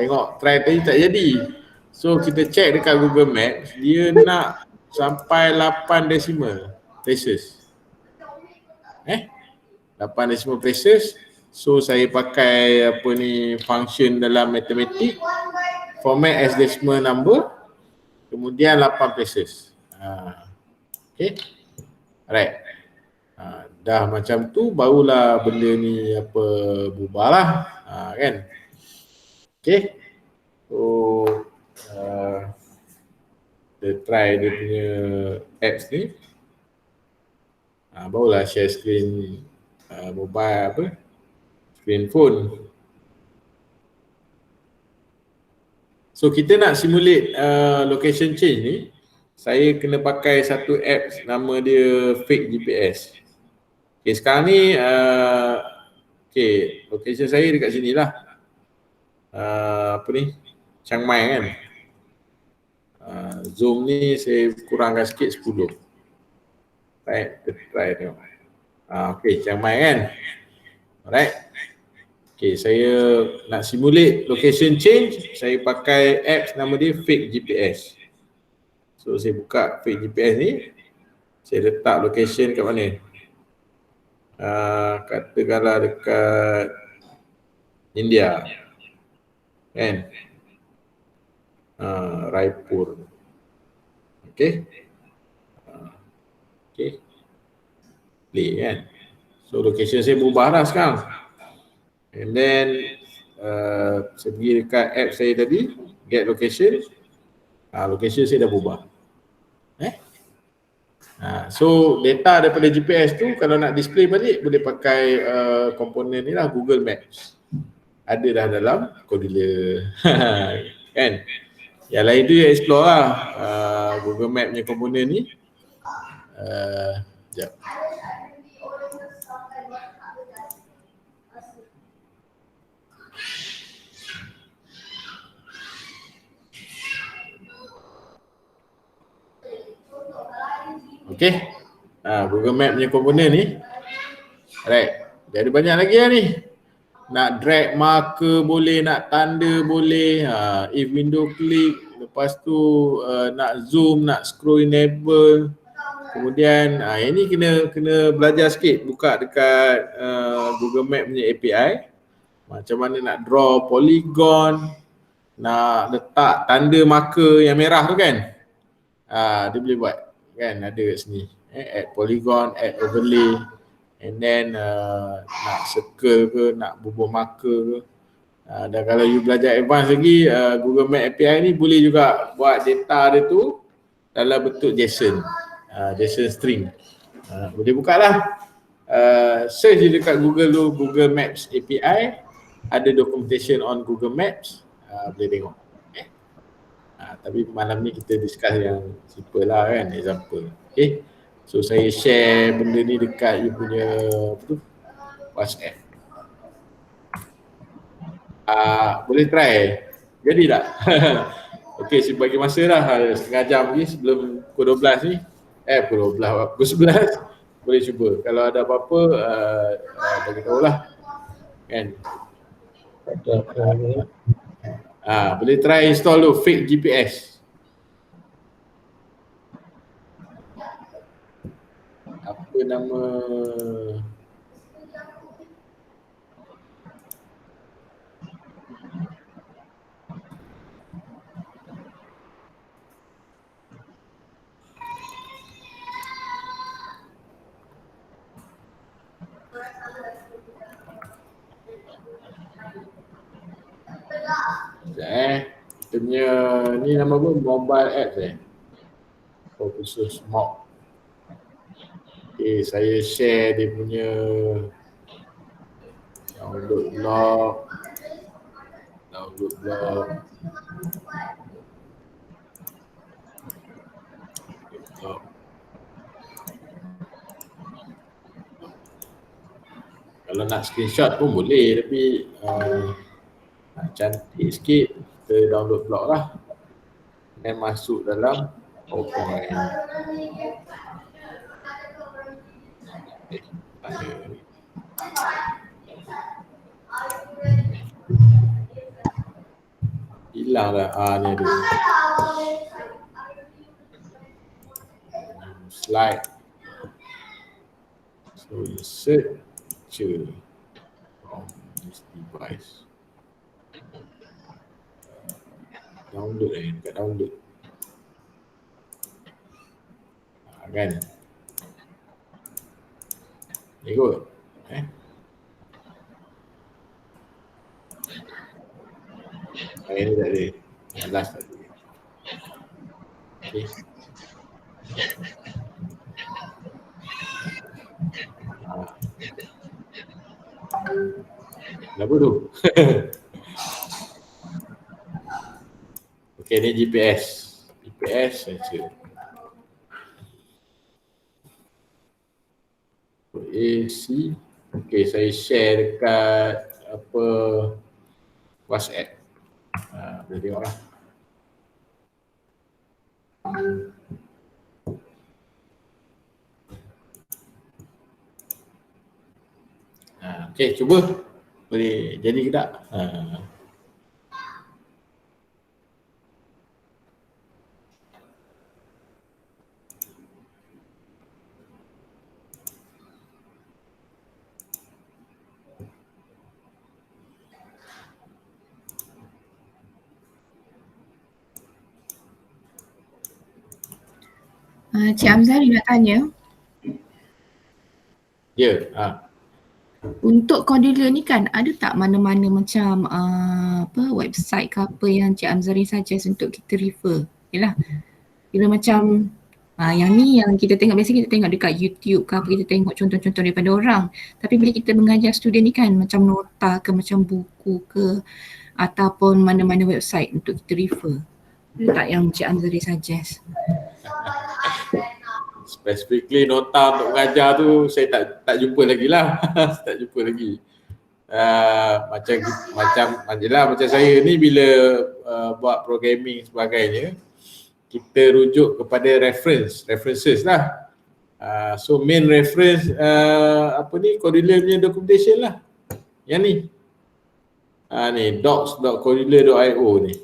tengok try tadi tak jadi. So kita check dekat Google Map, dia nak sampai 8 decimal places. 8 decimal places. So saya pakai apa ni, function dalam matematik, format as decimal number, kemudian 8 places. Okay, alright. Dah macam tu barulah benda ni apa bubarlah, kan. Okay, so kita try dia punya apps ni. Barulah share screen mobile apa, screen phone. So kita nak simulate location change ni, saya kena pakai satu apps nama dia Fake GPS. Okay, sekarang ni okay, location saya dekat sini lah. Apa ni, Chiang Mai kan. Zoom ni saya kurangkan sikit 10. Right, kita try tengok. Okay, Chiang Mai kan. Alright. Okay, saya nak simulate location change, saya pakai apps nama dia Fake GPS. So saya buka Fake GPS ni, saya letak location kat mana? Katakanlah dekat India kan, Raipur. Okay, okay, play kan. So location saya berubah lah sekarang. And then saya pergi dekat app saya tadi, get location. Location saya dah berubah. So data daripada GPS tu kalau nak display balik boleh pakai komponen ni lah, Google Maps. Ada dah dalam Cordillera. Kan? Yang lain tu ya explore lah Google Map punya komponen ni. Sekejap. Okay. Google Map punya komponen ni. Alright. Jadi banyak lagi lah ni. Nak drag marker boleh, nak tanda boleh, if window click, lepas tu nak zoom, nak scroll enable. Kemudian yang ni kena belajar sikit, buka dekat Google Map punya API. Macam mana nak draw polygon, nak letak tanda marker yang merah tu kan. Dia boleh buat kan, ada kat sini. Add polygon, add overlay. And then nak circle ke, nak bubuh marker ke. Dan kalau you belajar advance lagi, Google Map API ni boleh juga buat data dia tu dalam bentuk JSON, JSON string. Boleh buka lah. Search je dekat Google tu, Google Maps API. Ada documentation on Google Maps, boleh tengok. Tapi malam ni kita discuss yang simple lah kan, example. Okay. So saya share benda ni dekat you punya WhatsApp. Boleh try. Jadi tak? Okey, saya bagi masa dah setengah jam lagi sebelum pukul 12 ni. Pukul 12, pukul 11. Boleh cuba. Kalau ada apa-apa, bagi tahulah. Kan? Boleh try install tu, fake GPS. Apa nama? Kita punya ni nama apa? Mobile apps for khusus mob. Okay, saya share dia punya download blog. Kalau nak screenshot pun boleh, tapi nak cantik sikit, kita download blog lah dan masuk dalam PowerPoint. Hilang dah. Ni ada slide. So insert picture from this device. Download dekat download. Kan? Ni kot. Ini tak ada. Yang last tak ada. Okay. Kenapa tu? Okay, ni GPS. GPS saja. AC. Okay, saya share dekat apa WhatsApp. Boleh tengok lah. Okay, cuba. Boleh jadi ke tak? Cik Amzari nak tanya. Ya. Untuk Cordillera ni kan ada tak mana-mana macam website ke apa yang Cik Amzari suggest untuk kita refer? Yalah. Bila macam Yang ni yang kita tengok, biasa kita tengok dekat YouTube ke apa, kita tengok contoh-contoh daripada orang. Tapi bila kita mengajar student ni kan, macam nota ke, macam buku ke, ataupun mana-mana website untuk kita refer. Itu tak yang Encik Azri suggest? Specifically nota untuk mengajar tu saya tak jumpa lagi lah. Tak jumpa lagi. Macam saya ni bila buat programming sebagainya, kita rujuk kepada references lah. So main reference Cordillera punya documentation lah. Yang ni. Ni docs.cordillera.io ni.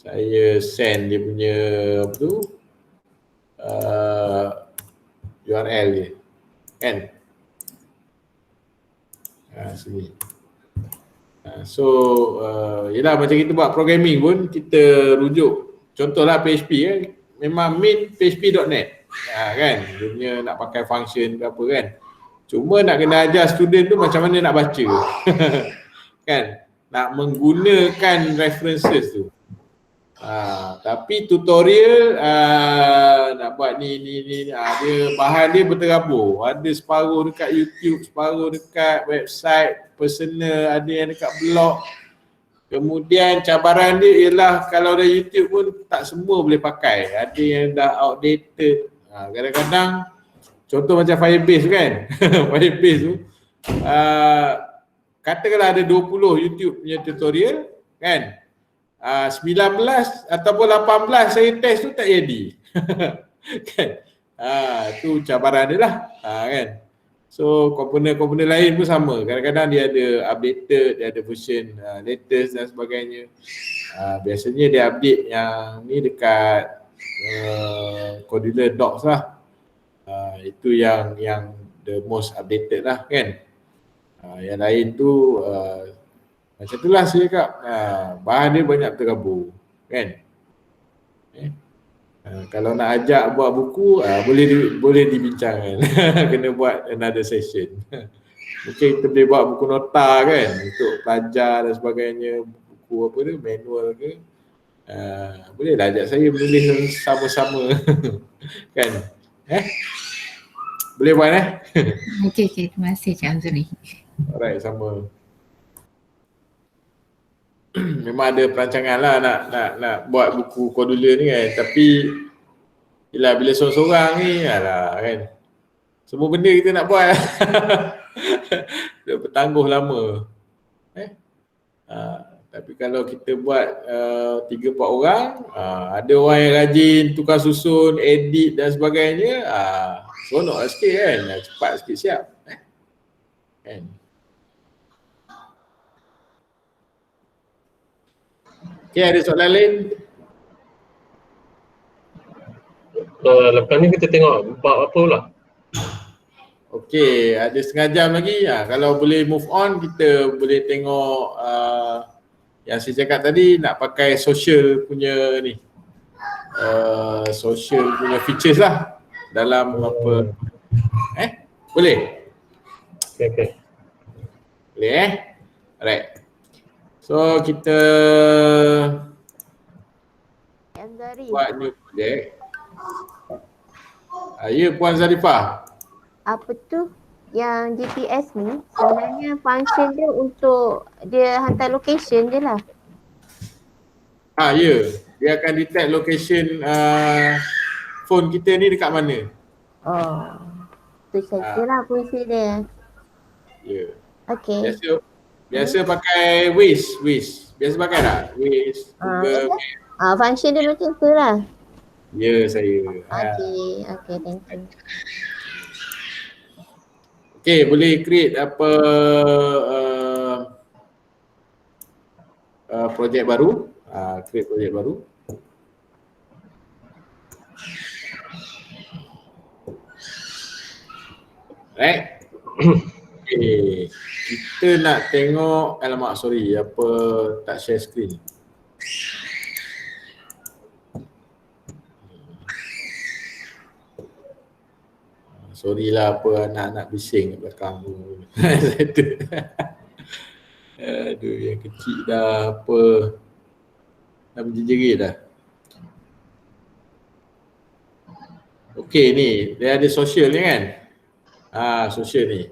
Saya send dia punya URL dia. Kan? Sini. Yelah macam kita buat programming pun kita rujuk. Contohlah PHP kan. Memang main php.net. Kan? Dia punya nak pakai function ke apa kan. Cuma nak kena ajar student tu macam mana nak baca. Kan? Nak menggunakan references tu. Tapi tutorial nak buat ni dia bahan dia berterabur. Ada separuh dekat YouTube, separuh dekat website personal, ada yang dekat blog. Kemudian cabaran dia ialah kalau dah YouTube pun tak semua boleh pakai. Ada yang dah outdated. Kadang-kadang contoh macam Firebase kan. Firebase tu katakanlah ada 20 YouTube punya tutorial kan. 19 ataupun 18 saya test tu tak jadi. Kan? Tu cabaran dia lah. Kan? So komponen-komponen lain pun sama. Kadang-kadang dia ada updated, dia ada version latest dan sebagainya. Biasanya dia update yang ni dekat Cordillera Docs lah. Itu yang the most updated lah kan. Yang lain tu macam itulah saya cakap, bahan dia banyak tergabung kan. Kalau nak ajak buat buku, boleh dibincangkan. Kena buat another session. Mungkin kita boleh buat buku nota kan untuk pelajar dan sebagainya, buku apa tu, manual ke. Bolehlah ajak saya menulis sama-sama. Kan? Boleh buat Okey, terima kasih Cik Azri. Alright, sama. Memang ada perancangan lah nak buat buku Cordillera ni kan. Tapi yelah bila seorang-seorang ni kan, semua benda kita nak buat. Dia bertangguh lama. Tapi kalau kita buat 3-4 orang, ada orang yang rajin tukar susun, edit dan sebagainya, seronok lah sikit kan, cepat sikit siap. Kan? Okay, ada soalan lain? Lepas ni kita tengok bab apa pula? Okay, ada setengah jam lagi. Kalau boleh move on, kita boleh tengok yang saya cakap tadi, nak pakai social punya ni. Social punya features lah dalam apa. Boleh? Okay. Boleh Alright. So kita buat new project. Ya Puan Zarifah. Apa tu yang GPS ni sebenarnya function dia untuk dia hantar location je lah. Ya, dia akan detect location phone kita ni dekat mana. Tu saja lah fungsi dia. Ya. Okay. Biasa pakai Waze. Biasa pakai tak? Waze, Google. Function dia macam tu lah. Ya, saya. Okay, thank you. Okay, boleh create apa projek baru. Create projek baru. Right. Okay. Kita nak tengok, tak share screen. Sorry lah apa anak-anak bising kat belakang tu. Aduh, yang kecil dah apa. Dah menjerit dah. Okey ni, dia ada social ni kan. Social ni.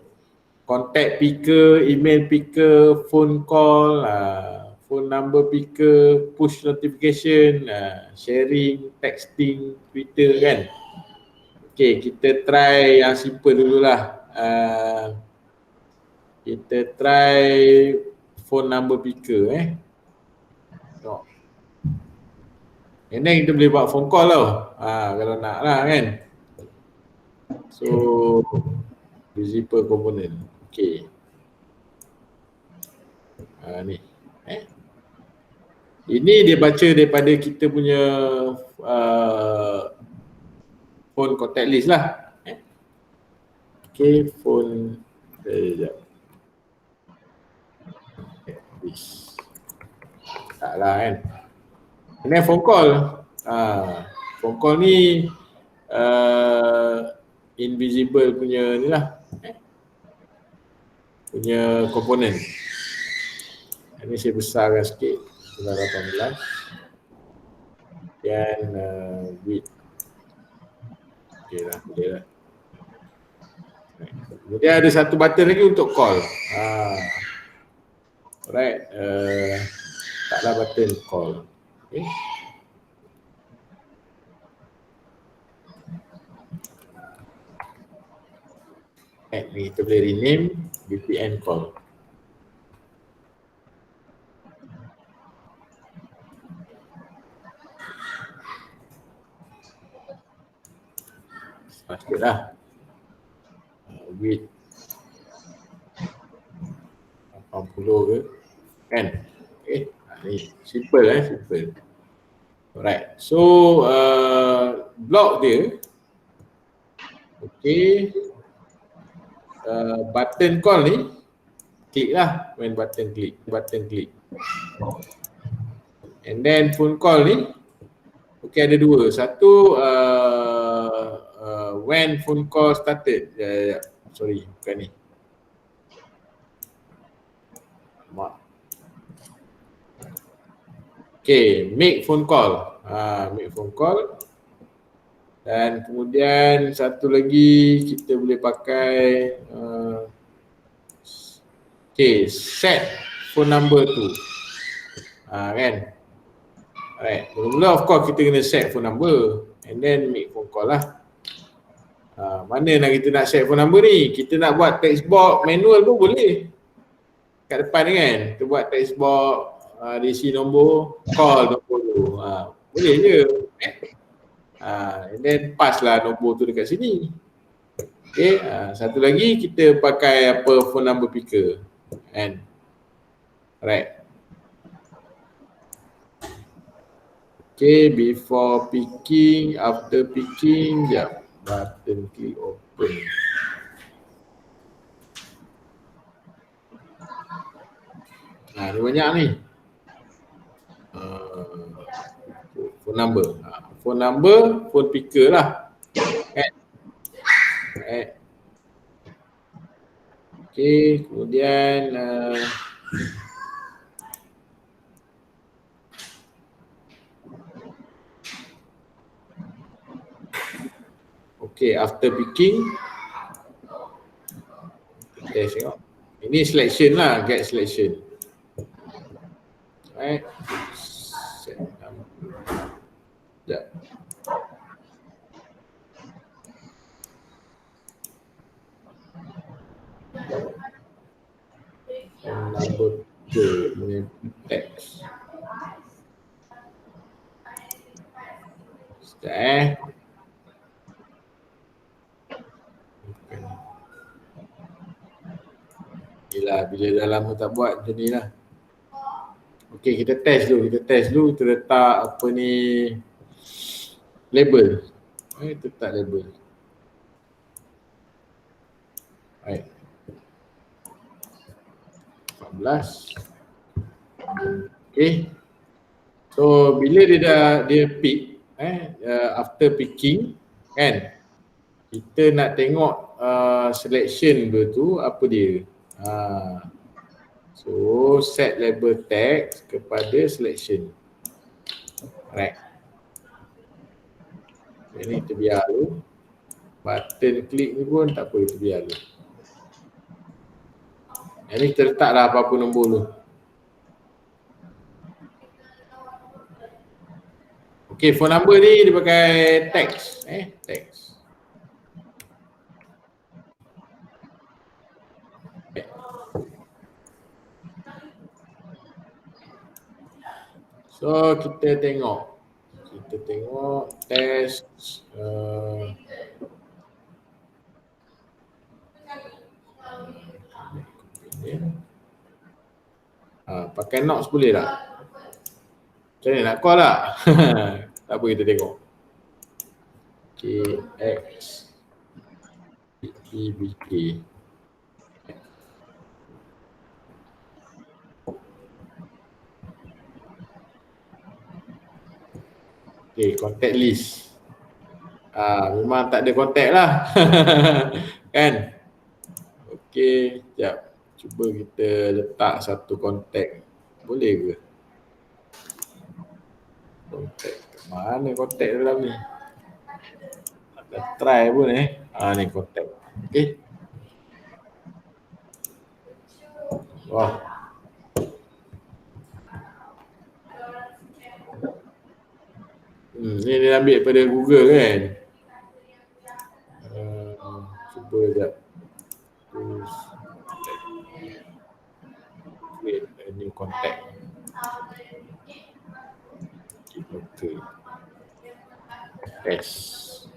Contact picker, email picker, phone call, phone number picker, push notification, sharing, texting, Twitter kan. Okey, kita try yang simple dululah. Kita try phone number picker Tengok. And then kita boleh buat phone call tau. Kalau nak lah kan. So visible component. Okey. Ni. Ini dia baca daripada kita punya phone contact list lah. Okey, phone sekejap. List. Taklah kan. Ini phone call. Phone call ni invisible punya ni lah. Punya komponen. Ini saya besarkan sikit. 18. Dan width. Okey lah, boleh lah. Kemudian ada satu button lagi untuk call. Alright. Taklah button call. Okay. Ni kita boleh rename VPN call. Sikit lah. Width 80 ke kan. Okay. Ni simple simple. Alright. So block dia. Okay. Button call ni klik lah when button click. And then phone call ni okay, ada dua. Satu when phone call started. Sorry, bukan ni. Okay, make phone call. Make phone call. Dan kemudian satu lagi kita boleh pakai okay, set phone number tu. Kan? Alright, mula-mula of course kita kena set phone number and then make phone call lah. Mana nak kita nak set phone number ni? Kita nak buat text box manual pun boleh. Kat depan ni kan, kita buat text box, isi nombor, call nombor tu. Boleh je. And then pass lah nombor tu dekat sini. Okay, satu lagi kita pakai apa phone number picker. And alright. Okay, before picking, after picking, jap. Button click open. Ni banyak ni. Phone number. Phone number, phone picker lah. Okay, kemudian okay, after picking test tengok. Ini selection lah, get selection. Right. Set number. Sekejap. Number 2 punya text. Sekejap Yelah, bila dah lama tak buat macam ni lah. Okay, kita test dulu. Kita letak apa ni, label. Kita letak label. Right. 14. Okay. So bila dia pick, after picking kan, kita nak tengok selection dia tu apa dia. So set label text kepada selection. Alright. Ini kita biar dulu. Button klik ni pun tak apa, itu biar dulu. Yang ni kita letaklah apa-apa nombor dulu. Okey, phone number ni dia pakai teks, teks. So kita tengok test pakai Knox boleh tak? Macam ni nak call tak? Tak apa, kita tengok. KX BK. Okay, contact list. Memang tak ada contact lah. Kan? Okay, sekejap. Cuba kita letak satu contact. Boleh ke? Contact. Mana contact dalam ni? Nak try pun ni contact. Okay. Wah. Ni dia ambil daripada Google kan. Cuba sekejap. Create a new contact. Okay. Test.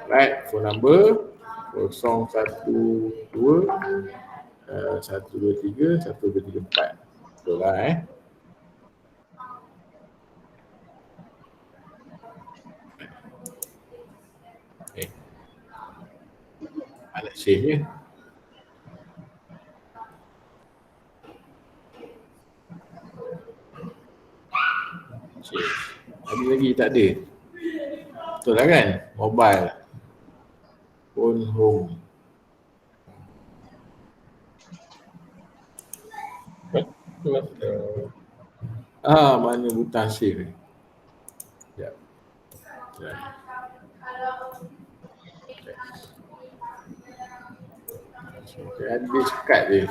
Right, phone number 012 123 1234. Betul lah Alat save je. Save. Lagi tak ada. Betul lah kan? Mobile. Phone home. Mana butang save ni? Sekejap. Okay, ada sekat je.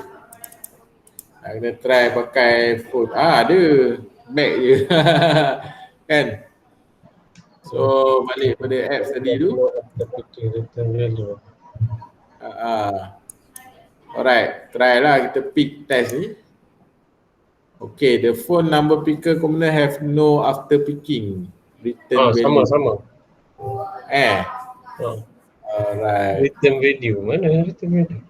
Nak kena try pakai phone. Ada. Back je. Kan? So balik pada apps tadi tu. Alright, try lah kita pick test ni. Okay, the phone number picker component have no after picking. Return value. Sama. Alright. Return value. Mana return value?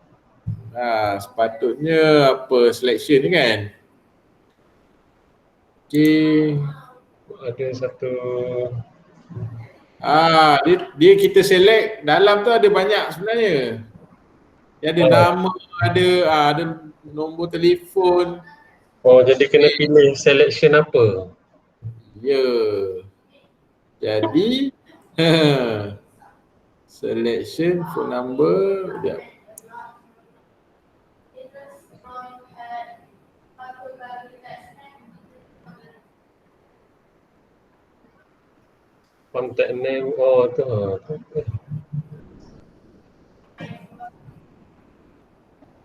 Sepatutnya apa selection ni kan. Okay. Ada satu dia kita select dalam tu ada banyak sebenarnya. Dia ada nama, ada nombor telefon. Jadi kena pilih selection apa? Ya. Jadi selection phone number sekejap. Contact name, tu.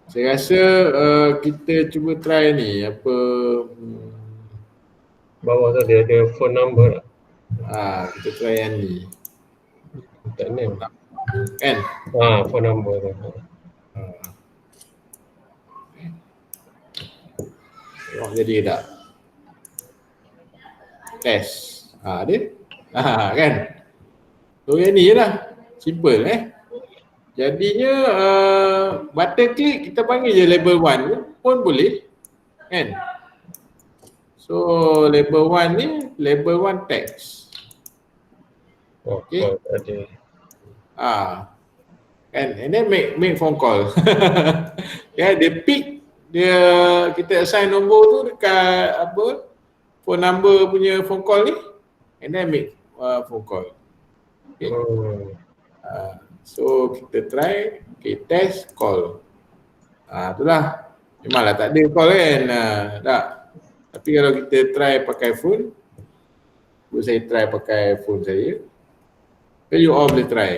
Saya rasa kita cuba try ni apa Bawah tadi ada phone number. kita try yang ni. Contact name. Kan? Phone number tu. Tengok jadi tak? Test. Dia. Kan? So yang ni je lah. Simple Jadinya button klik kita panggil je label 1 pun boleh. Kan? So label 1 ni label 1 text. Okay. Kan? And then make phone call. Dia pick, kita assign nombor tu dekat phone number punya phone call ni, and then make phone call. Okay. So kita try, test call. Itulah. Memanglah tak ada call kan. Tak. Tapi kalau kita try pakai phone, Saya try pakai phone saya. You all boleh try.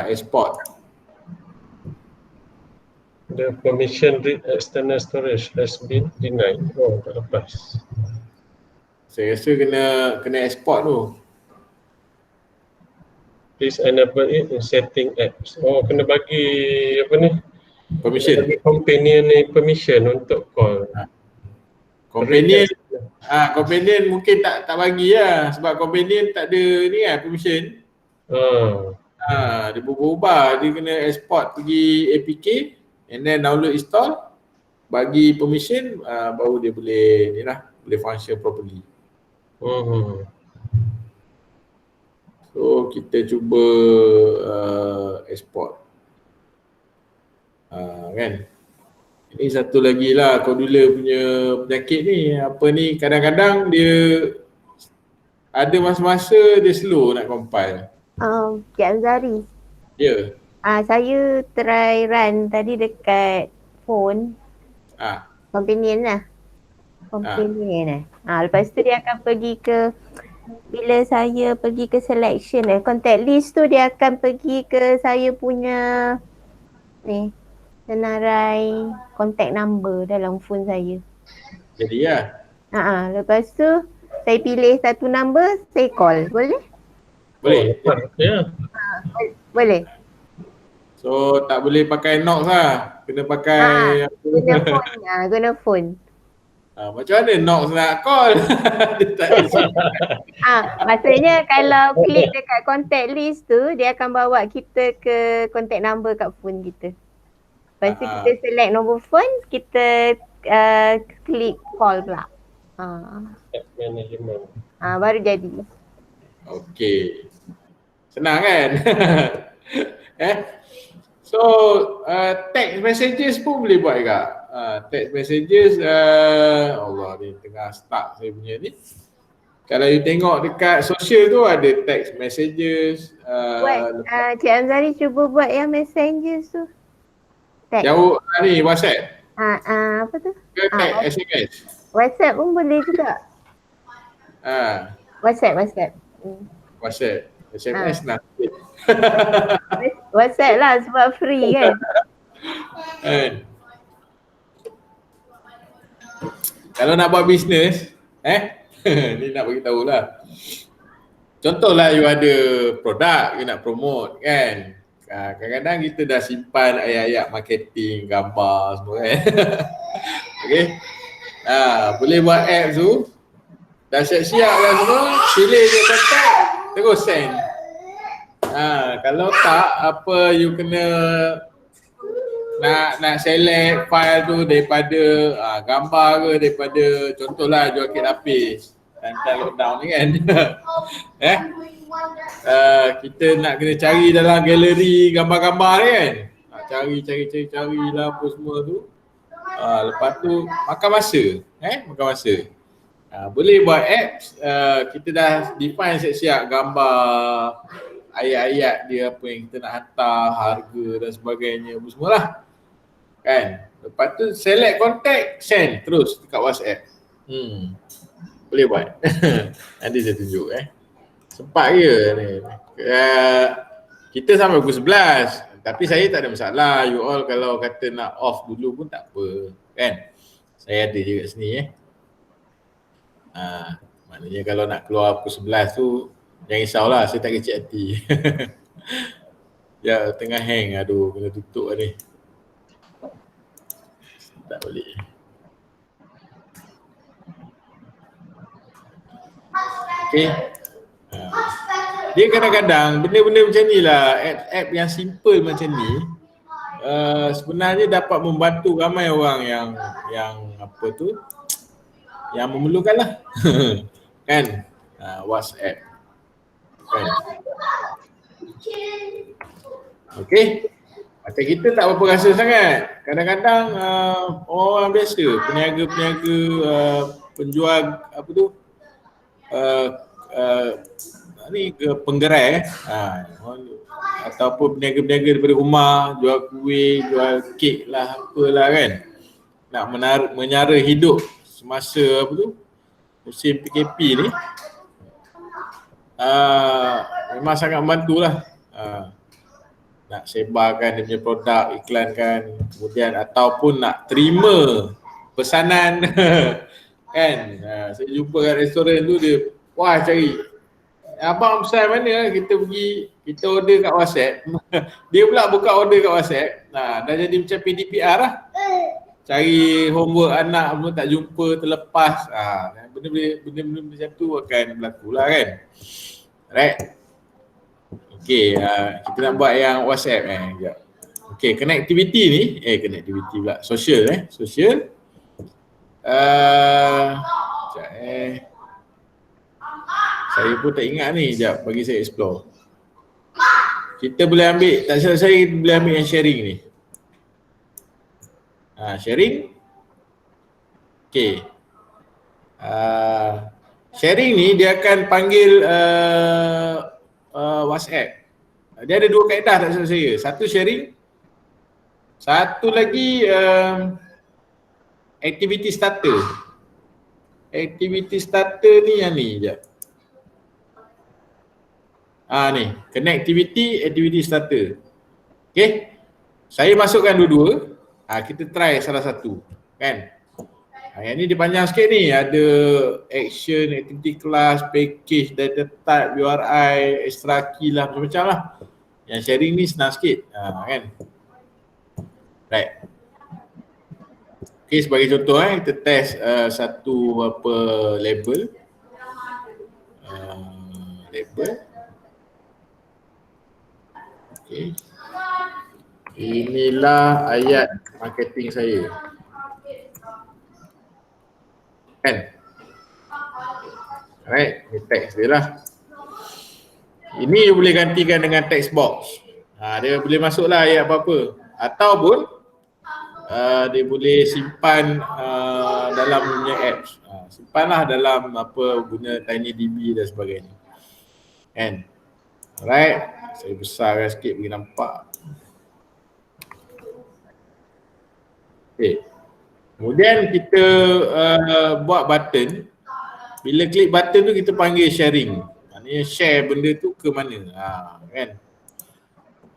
Export. The permission read external storage has been denied. Oh, tak lepas. Saya rasa kena export tu. Please enable it in setting apps. Oh, kena bagi apa ni? Permission. Bagi companion ni permission untuk call. Companion companion mungkin tak bagi lah sebab companion tak ada ni kan permission. Dia berubah, dia kena export pergi APK and then download install, bagi permission, baru dia boleh ni lah, boleh function properly. So kita cuba export. Kan? Ini satu lagi lah Kodula punya penyakit ni. Apa ni, kadang-kadang dia ada masa-masa dia slow nak compile. Cik Amzari. Ya. Saya try run tadi dekat phone. Companion lah. Companion lepas tu dia akan pergi ke, bila saya pergi ke selection contact list tu, dia akan pergi ke saya punya ni, senarai contact number dalam phone saya. Jadi ya. Lepas tu saya pilih satu number, saya call. Boleh? Boleh. Boleh. So tak boleh pakai Nox lah. Kena pakai guna phone. Guna phone. Macam mana Nox nak call? Dia tak maksudnya kalau klik dekat contact list tu, dia akan bawa kita ke contact number kat phone kita. Lepas tu kita select nombor phone, kita klik call pula. Management. Baru jadi. Okey. Senang kan? So text messages pun boleh buat juga. Text messages, Allah ni tengah start saya punya ni. Kalau you tengok dekat social tu ada text messages. Cik Amzari cuba buat yang messengers tu. Jauh ni WhatsApp. Apa tu? Ke text SMS. WhatsApp pun boleh juga. WhatsApp. WhatsApp. SMS nak. WhatsApp lah sebab free kan. Kalau nak buat bisnes, ni nak bagi tahu lah. Contohlah you ada produk, you nak promote kan. Kadang-kadang kita dah simpan ayat-ayat marketing, gambar semua kan. Okay. Boleh buat apps tu. Dah siap-siap lah semua, pilih je kontak, terus send. Kalau tak, apa you kena nak select file tu daripada gambar ke, daripada contohlah jual kek lapis time lockdown ni kan. Kita nak kena cari dalam galeri gambar-gambar ni kan. Cari lah apa semua tu. Lepas tu makan masa, makan masa. Boleh buat apps, kita dah define siap-siap gambar, ayat-ayat dia apa yang kita nak hantar, harga dan sebagainya, apa semualah. Kan? Lepas tu select contact, send terus dekat WhatsApp. Boleh buat. Nanti saya tunjuk Sempat ke ni. Kita sampai pukul 11. Tapi saya tak ada masalah. You all kalau kata nak off dulu pun tak apa. Kan? Saya ada je kat sini maknanya kalau nak keluar pukul 11 tu jangan risaulah, saya tak kecil hati. Ya tengah hang, aduh kena tutup ni. Tak boleh. Okay. Dia kadang-kadang benda-benda macam ni lah, app yang simple macam ni sebenarnya dapat membantu ramai orang yang apa tu, yang memerlukan lah. Kan? WhatsApp. Kan? Okay. Macam kita tak berapa rasa sangat. Kadang-kadang orang biasa, peniaga-peniaga, penjual apa tu, ni ke penggerai ataupun peniaga-peniaga daripada rumah, jual kuih, jual kek lah, apalah kan. Nak menyara hidup semasa apa tu, musim PKP ni. memang sangat membantulah. Nak sebarkan dia punya produk, iklankan, kemudian ataupun nak terima pesanan kan. Saya jumpa kat restoran tu dia, wah cari, abang pesan mana, kita pergi, kita order kat WhatsApp. Dia pula buka order kat WhatsApp. Dah jadi macam PDPR lah. Cari homework anak pun tak jumpa, terlepas. Benda-benda macam tu akan berlaku lah kan. Right. Okay, kita nak buat yang WhatsApp sekejap. Okay, connectivity ni, connectivity pula, social social. Sekejap saya pun tak ingat ni, sekejap bagi saya explore. Kita boleh ambil, tak salah saya boleh ambil yang sharing ni. Sharing. Okay. Sharing ni dia akan panggil WhatsApp. Dia ada 2 kaedah tak salah saya. Satu sharing, satu lagi activity starter. Activity starter ni yang ni sekejap. Ni, connectivity, activity starter. Okay. Saya masukkan dua-dua. Kita try salah satu. Kan. Yang ni dia panjang sikit ni. Ada action, activity class, package, data type, URI, extra key lah, macam-macam lah. Yang sharing ni senang sikit. Kan. Right. Okay, sebagai contoh kita test satu label. Label. Okay. Inilah ayat marketing saya. Kan? Alright, ini teks dia lah. Ini boleh gantikan dengan text box. Dia boleh masuklah ayat apa-apa. Ataupun dia boleh simpan dalam punya apps. Simpanlah dalam guna TinyDB dan sebagainya. Kan? Alright, saya besarkan sikit bagi nampak. Okay. Kemudian kita buat button. Bila klik button tu kita panggil sharing. Maknanya share benda tu ke mana. Kan?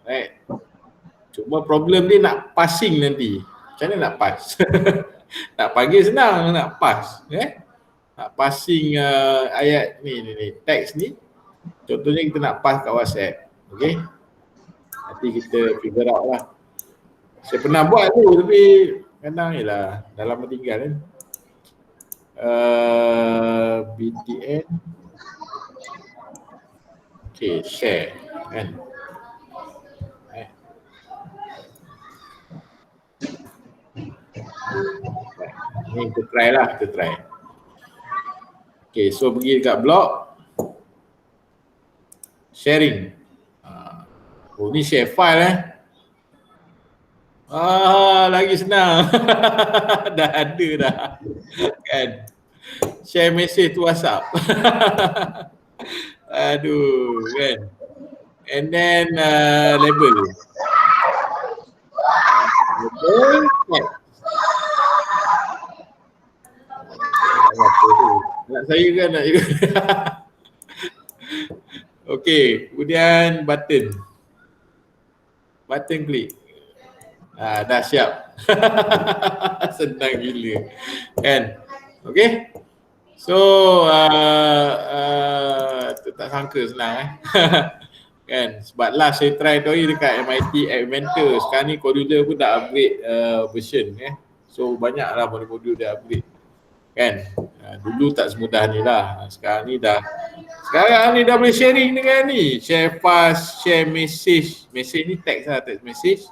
Right. Cuma problem dia nak passing nanti. Macam mana nak pass? Nak panggil senang, nak pass. Nak passing ayat ni, teks ni. Contohnya kita nak pass kat WhatsApp. Okay. Nanti kita figure out lah. Saya pernah buat tu tapi kadang jelah dah lama tinggal kan. BTN. Okay, share kan. Ni kita try lah, kita try. Okay, so pergi dekat blog. Sharing. Oh, ni share file lagi senang. Dah ada dah. Kan. Share message tu WhatsApp. Aduh, kan. And then label. Label. Nak saya kan nak juga. Okey, kemudian button. Button klik. Dah siap. Senang gila. Kan? Okey. So tak sangka senang kan? Sebab last saya try tu dekat MIT Adventure. Sekarang ni Cordula pun dah upgrade version So banyaklah modul-modul dah upgrade. Kan? Dulu tak semudah ni lah. Sekarang ni dah boleh sharing dengan ni. Share fast, share message. Message ni teks lah, teks message.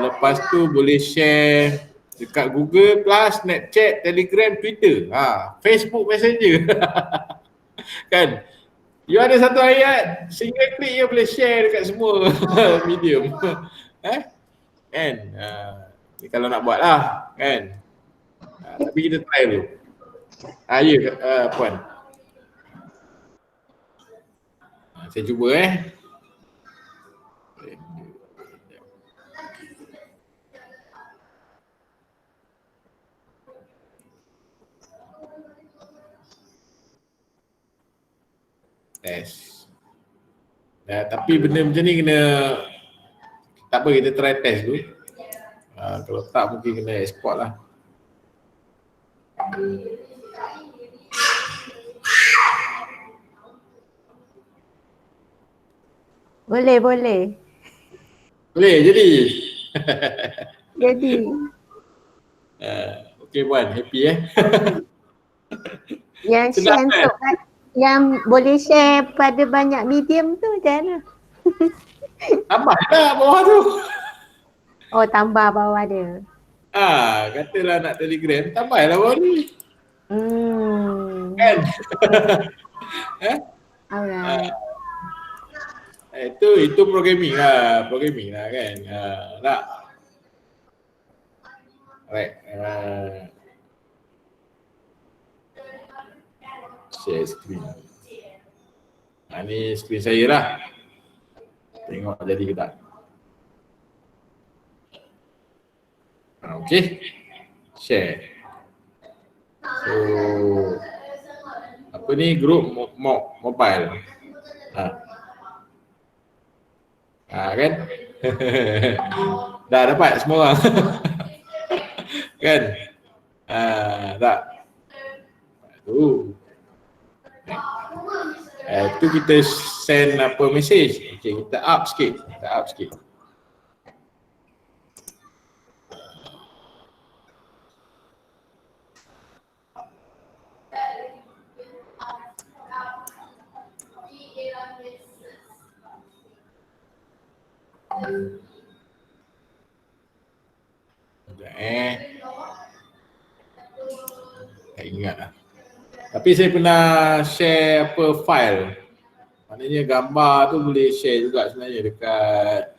Lepas tu boleh share dekat Google Plus, Snapchat, Telegram, Twitter. Facebook Messenger. Kan? You ada satu ayat, single klik you boleh share dekat semua medium. Kan? Ni kalau nak buat lah. Kan? Tapi kita try dulu. Ya, Puan. Saya cuba Test. Tapi benda macam ni kena, tak apa, kita try test dulu. Kalau tak mungkin kena export lah. Boleh. Boleh jadi. Jadi. Okay Puan, happy Yang Senang, share untuk yang boleh share pada banyak medium tu macam mana? Tambah tak bawah tu. Oh, tambah bawah dia. Katalah nak Telegram, tambahlah bawah ni. Kan? Alright. Itu programming lah kan. Nak. Alright. Share screen. Ni screen saya lah. Tengok jadi ke tak. Okay. Share. So apa ni, group mobile. Kan? Dah dapat semua orang. Kan? Tak. Tu kita send apa message. Okay, kita up sikit. Tak ingat lah. Tapi saya pernah share apa file. Maknanya gambar tu boleh share juga sebenarnya dekat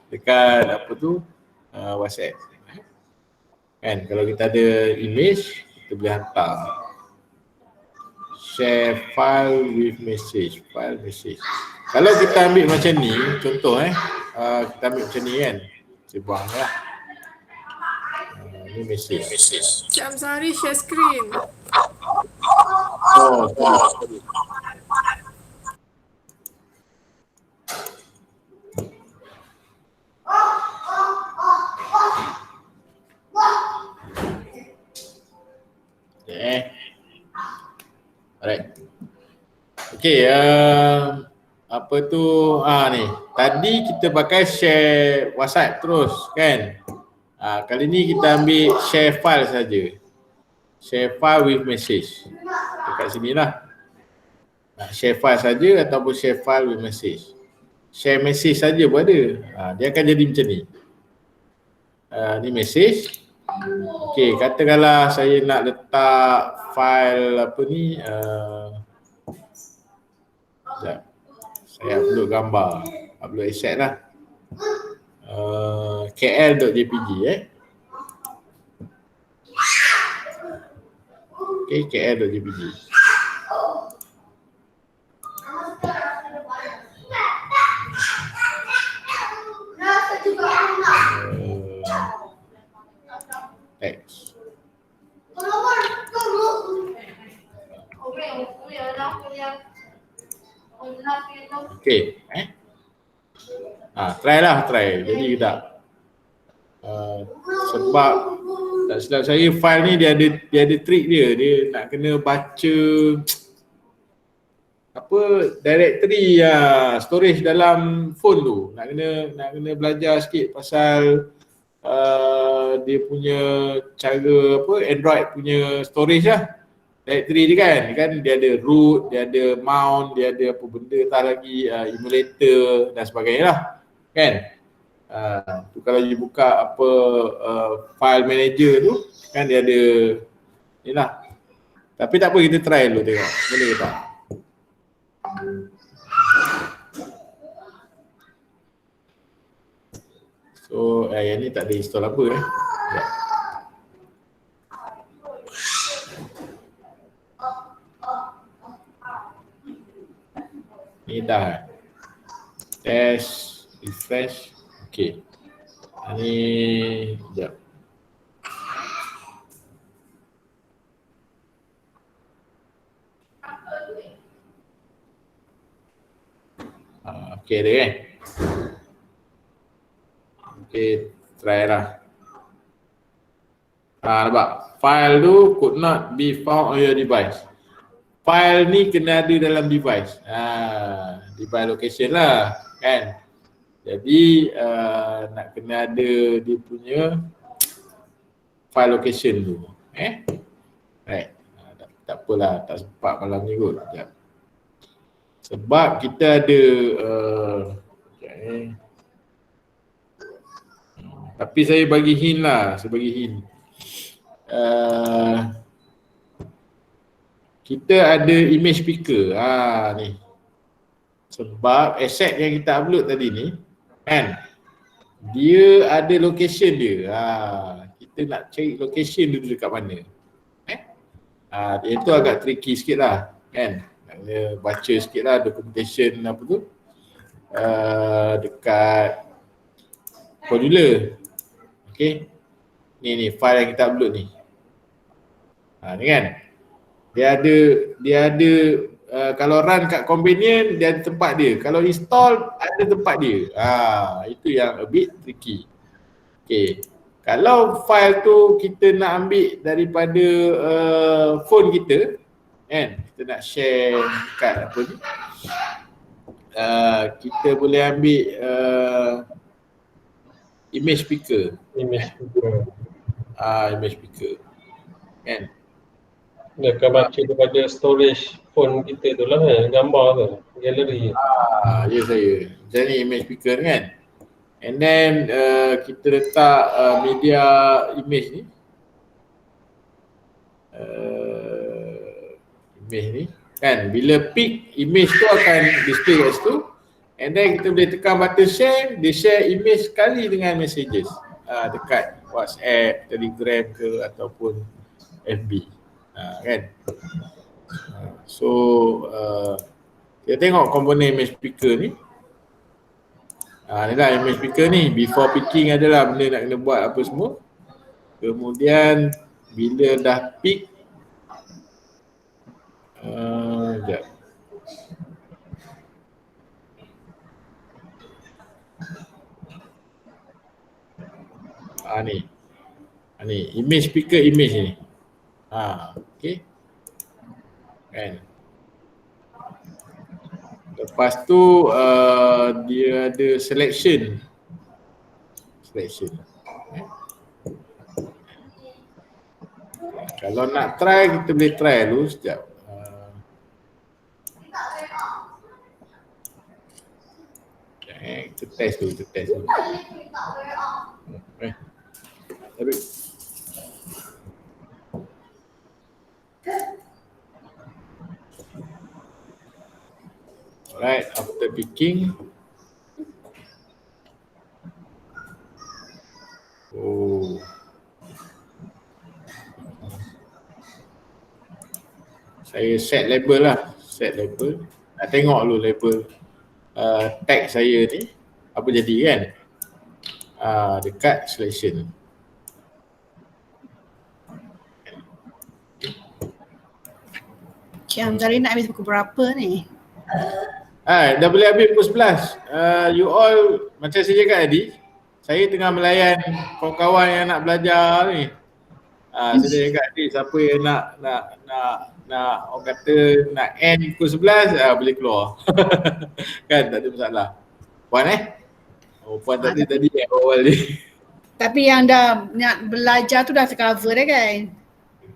dekat apa tu, WhatsApp. Kan, kalau kita ada image, kita boleh hantar. Share file with message, file message. Kalau kita ambil macam ni, contoh kita ambil macam ni kan. Saya buang lah. Ni message. Cik Amsari share screen. Oh, sorry. Alright. Okay, apa tu, ni. Tadi kita pakai share WhatsApp terus kan. Kali ni kita ambil share file saja. Share file with message. Dekat sini lah. Share file saja ataupun share file with message. Share message saja pun ada. Dia akan jadi macam ni. Ni message. Okay, katakanlah saya nak letak file apa ni, sekejap. Saya upload gambar, upload asset lah. KL.jpg Okay, KL.jpg. Text. Okay, try. Jadi ke tak? Sebab tak silap saya file ni dia ada trick dia. Dia nak kena baca apa, directory storage dalam phone tu. Nak kena belajar sikit pasal dia punya cara apa, Android punya storage lah. Directory dia kan dia ada root, dia ada mount, dia ada apa benda tak lagi, emulator dan sebagainya lah kan. Tu kalau you buka apa file manager tu kan dia ada ni lah. Tapi tak apa, kita try dulu tengok boleh ke tak. So yang ni tak ada install apa ya. Ni dah test, refresh. Okay. Ni sekejap. Okey dia kan. Okey, try lah. Nampak? File tu could not be found on your device. File ni kena ada dalam device. Device location lah kan. Jadi nak kena ada dia punya file location tu. Right. Tak apalah, tak sempat malam ni kot. Sekejap. Sebab kita ada tapi saya bagi hint lah, saya bagi hint. Kita ada image speaker. Ni. Sebab asset yang kita upload tadi ni kan, dia ada location dia. Kita nak cari location dia dekat mana. Dia tu agak tricky sikit lah kan. Nak kena baca sikit lah documentation apa tu dekat Podular. Okay. Ni file yang kita upload ni. Ni kan. Dia ada kalau run kat convenient dia ada tempat dia. Kalau install ada tempat dia. Itu yang a bit tricky. Okay. Kalau file tu kita nak ambil daripada phone kita kan, kita nak share kat apa ni, kita boleh ambil image speaker. Image speaker kan. Dia akan baca daripada storage phone kita tu lah kan, gambar tu, gallery. Ya saya. Macam ni image speaker kan. And then kita letak media image ni. Image ni kan, bila pick image tu akan display kat situ. And then kita boleh tekan button share, dia share image sekali dengan messages dekat WhatsApp, Telegram ke ataupun FB. Kan. So kita tengok komponen image speaker ni. Ni lah image speaker ni. Before picking adalah benda nak kena buat apa semua. Kemudian bila dah pick, sekejap. Ni image speaker image ni. Okay. Kan. Lepas tu dia ada selection. Kalau nak try, kita boleh try dulu sekejap. Kita test dulu, Tarik. Alright, after picking. Saya set label lah. Nak tengok dulu label tag saya ni apa jadi kan. Dekat selection. Cik Hamzari nak habis pukul berapa ni? Dah boleh habis pukul 11. You all, macam saya cakap tadi, saya tengah melayan kawan-kawan yang nak belajar ni. Saya cakap tadi, siapa yang nak orang kata nak end pukul 11, boleh keluar. Kan, tak ada masalah. Puan Puan tadi yang awal ni. Tapi yang dah nak belajar tu dah tercover dah kan?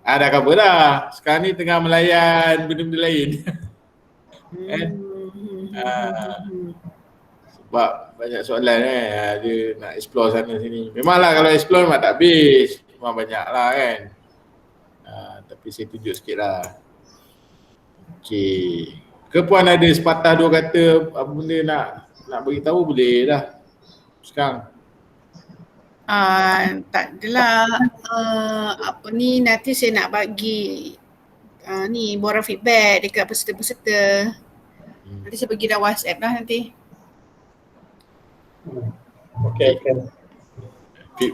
Dah cover dah. Sekarang ni tengah melayan benda-benda lain. Sebab banyak soalan dia nak explore sana sini. Memanglah kalau explore memang tak habis. Memang banyak lah kan. Tapi saya tunjuk sikit lah. Okay. Ke Puan ada sepatah dua kata apa benda nak beritahu boleh lah sekarang. Tak adalah. Apa ni, nanti saya nak bagi ni borang feedback dekat peserta-peserta. Nanti saya bagi dah WhatsApp lah nanti. Okay.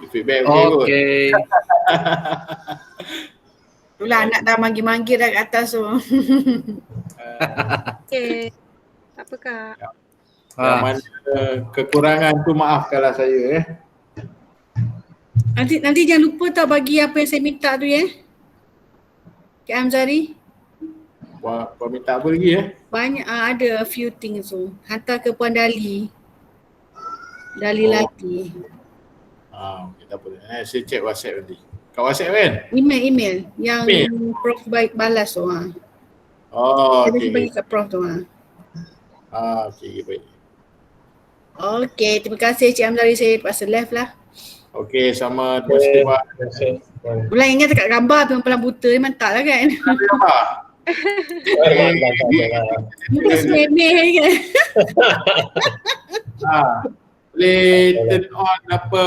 Feedback okay kot. Itulah anak dah manggil-manggil dah kat atas tu. Okay. Tak apa Kak. Yang mana kekurangan tu maafkanlah saya Nanti jangan lupa tak bagi apa yang saya minta tu ya. Cik Amzari. Kau minta apa lagi Banyak ada a few things tu. Hantar ke Puan Dali. Dali lagi. Okay, tak apa. Saya check WhatsApp nanti. Kat WhatsApp kan? Email yang Prof baik balas tu Okey. Saya bagi kat Prof tu Okey, baik. Okey, terima kasih Cik Amzari, saya terpaksa left lah. Okey, sama. Terima kasih. Ulang ingat dekat gambar tu pelan buta memang tak lah kan. Muka sememeh kan. Boleh turn on apa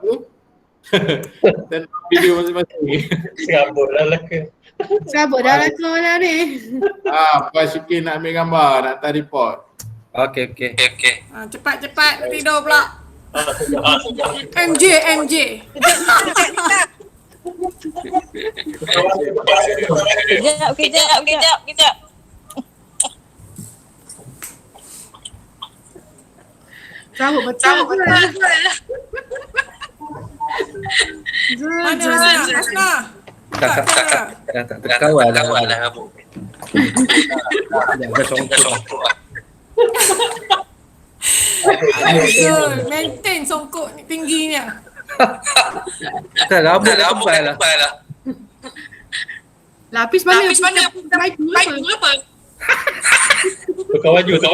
tu? Turn on video masing-masing. Sabut dah lah kau dah ni. Puan Syukri nak ambil gambar, nak hantar report. Okey. Cepat tidur pula. MJ. Kejap. Sabut betul. Mana Hasna? Tak terkawal lah bu. Dah songkok. Zul, maintain songkok ni tingginya. Tak rambut lah. Lapis mana? Baik apa? Tukar baju tu.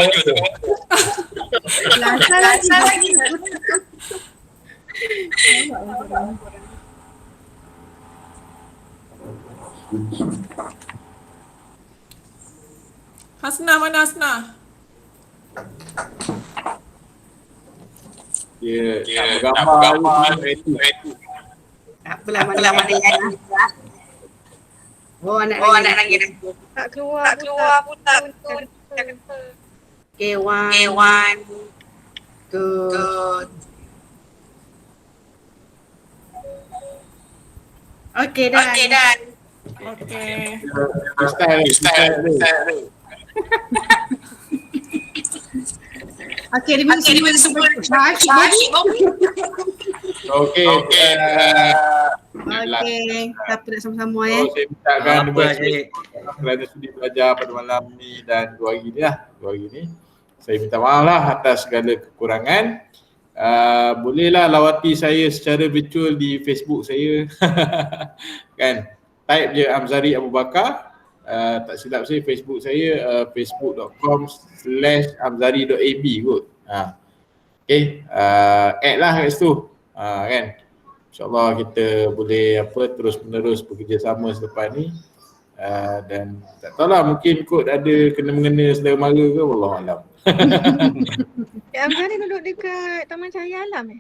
Lancar lagi. Hasna, mana Hasna? Dia gambar itu. Tak apalah mana yang anak lagi dah. Tak keluar putar. Okay, one, two. Okay, dah. Okay. Style. Okay, review semua. Okey. Okay, kita nak sama-sama Saya mintakan kerana sudi belajar pada malam ni dan 2 hari ni lah. 2 hari ni. Saya minta maaf lah atas segala kekurangan. Bolehlah lawati saya secara virtual di Facebook saya. Kan? Type je Amzari Abu Bakar. Tak silap saya Facebook saya facebook.com/amzari.ab kot. Okay. Add lah kat situ. Kan? InsyaAllah kita boleh terus menerus bekerjasama selepas ni. Dan tak tahulah mungkin kot ada kena-mengena selera mara ke, wallahualam. Cik Amzari duduk dekat Taman Cahaya Alam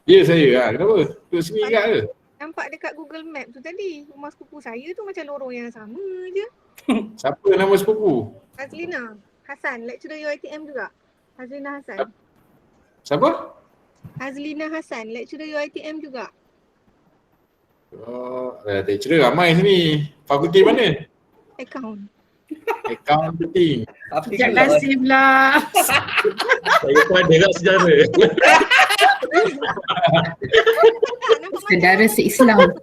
Ya saya. Kenapa? Duduk sini kat ke? Nampak dekat Google Map tu tadi. Rumah sepupu saya tu macam lorong yang sama je. Siapa nama sepupu? Hazlina Hassan, lecturer UiTM juga. Hazlina Hassan. Siapa? Hazlina Hassan, lecturer UiTM juga. Lecturer ramai sini. Fakulti mana? Account. Accounting. Sekejap kasih pula. Saya pun ada kat sejarah. Saudara se-Islam.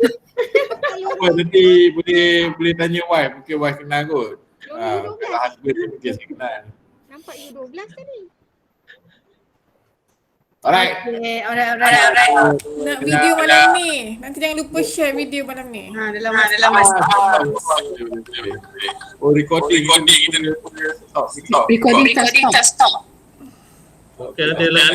Nanti boleh tanya wife. Mungkin wife kenal kot. Kalau husband tu mungkin saya kenal. Nampak U12 tadi. Alright. Nak video malam ni. Nanti jangan lupa share video malam ni. Dalam masa. Recording kita Recording tak stop. Okey, ada lagi.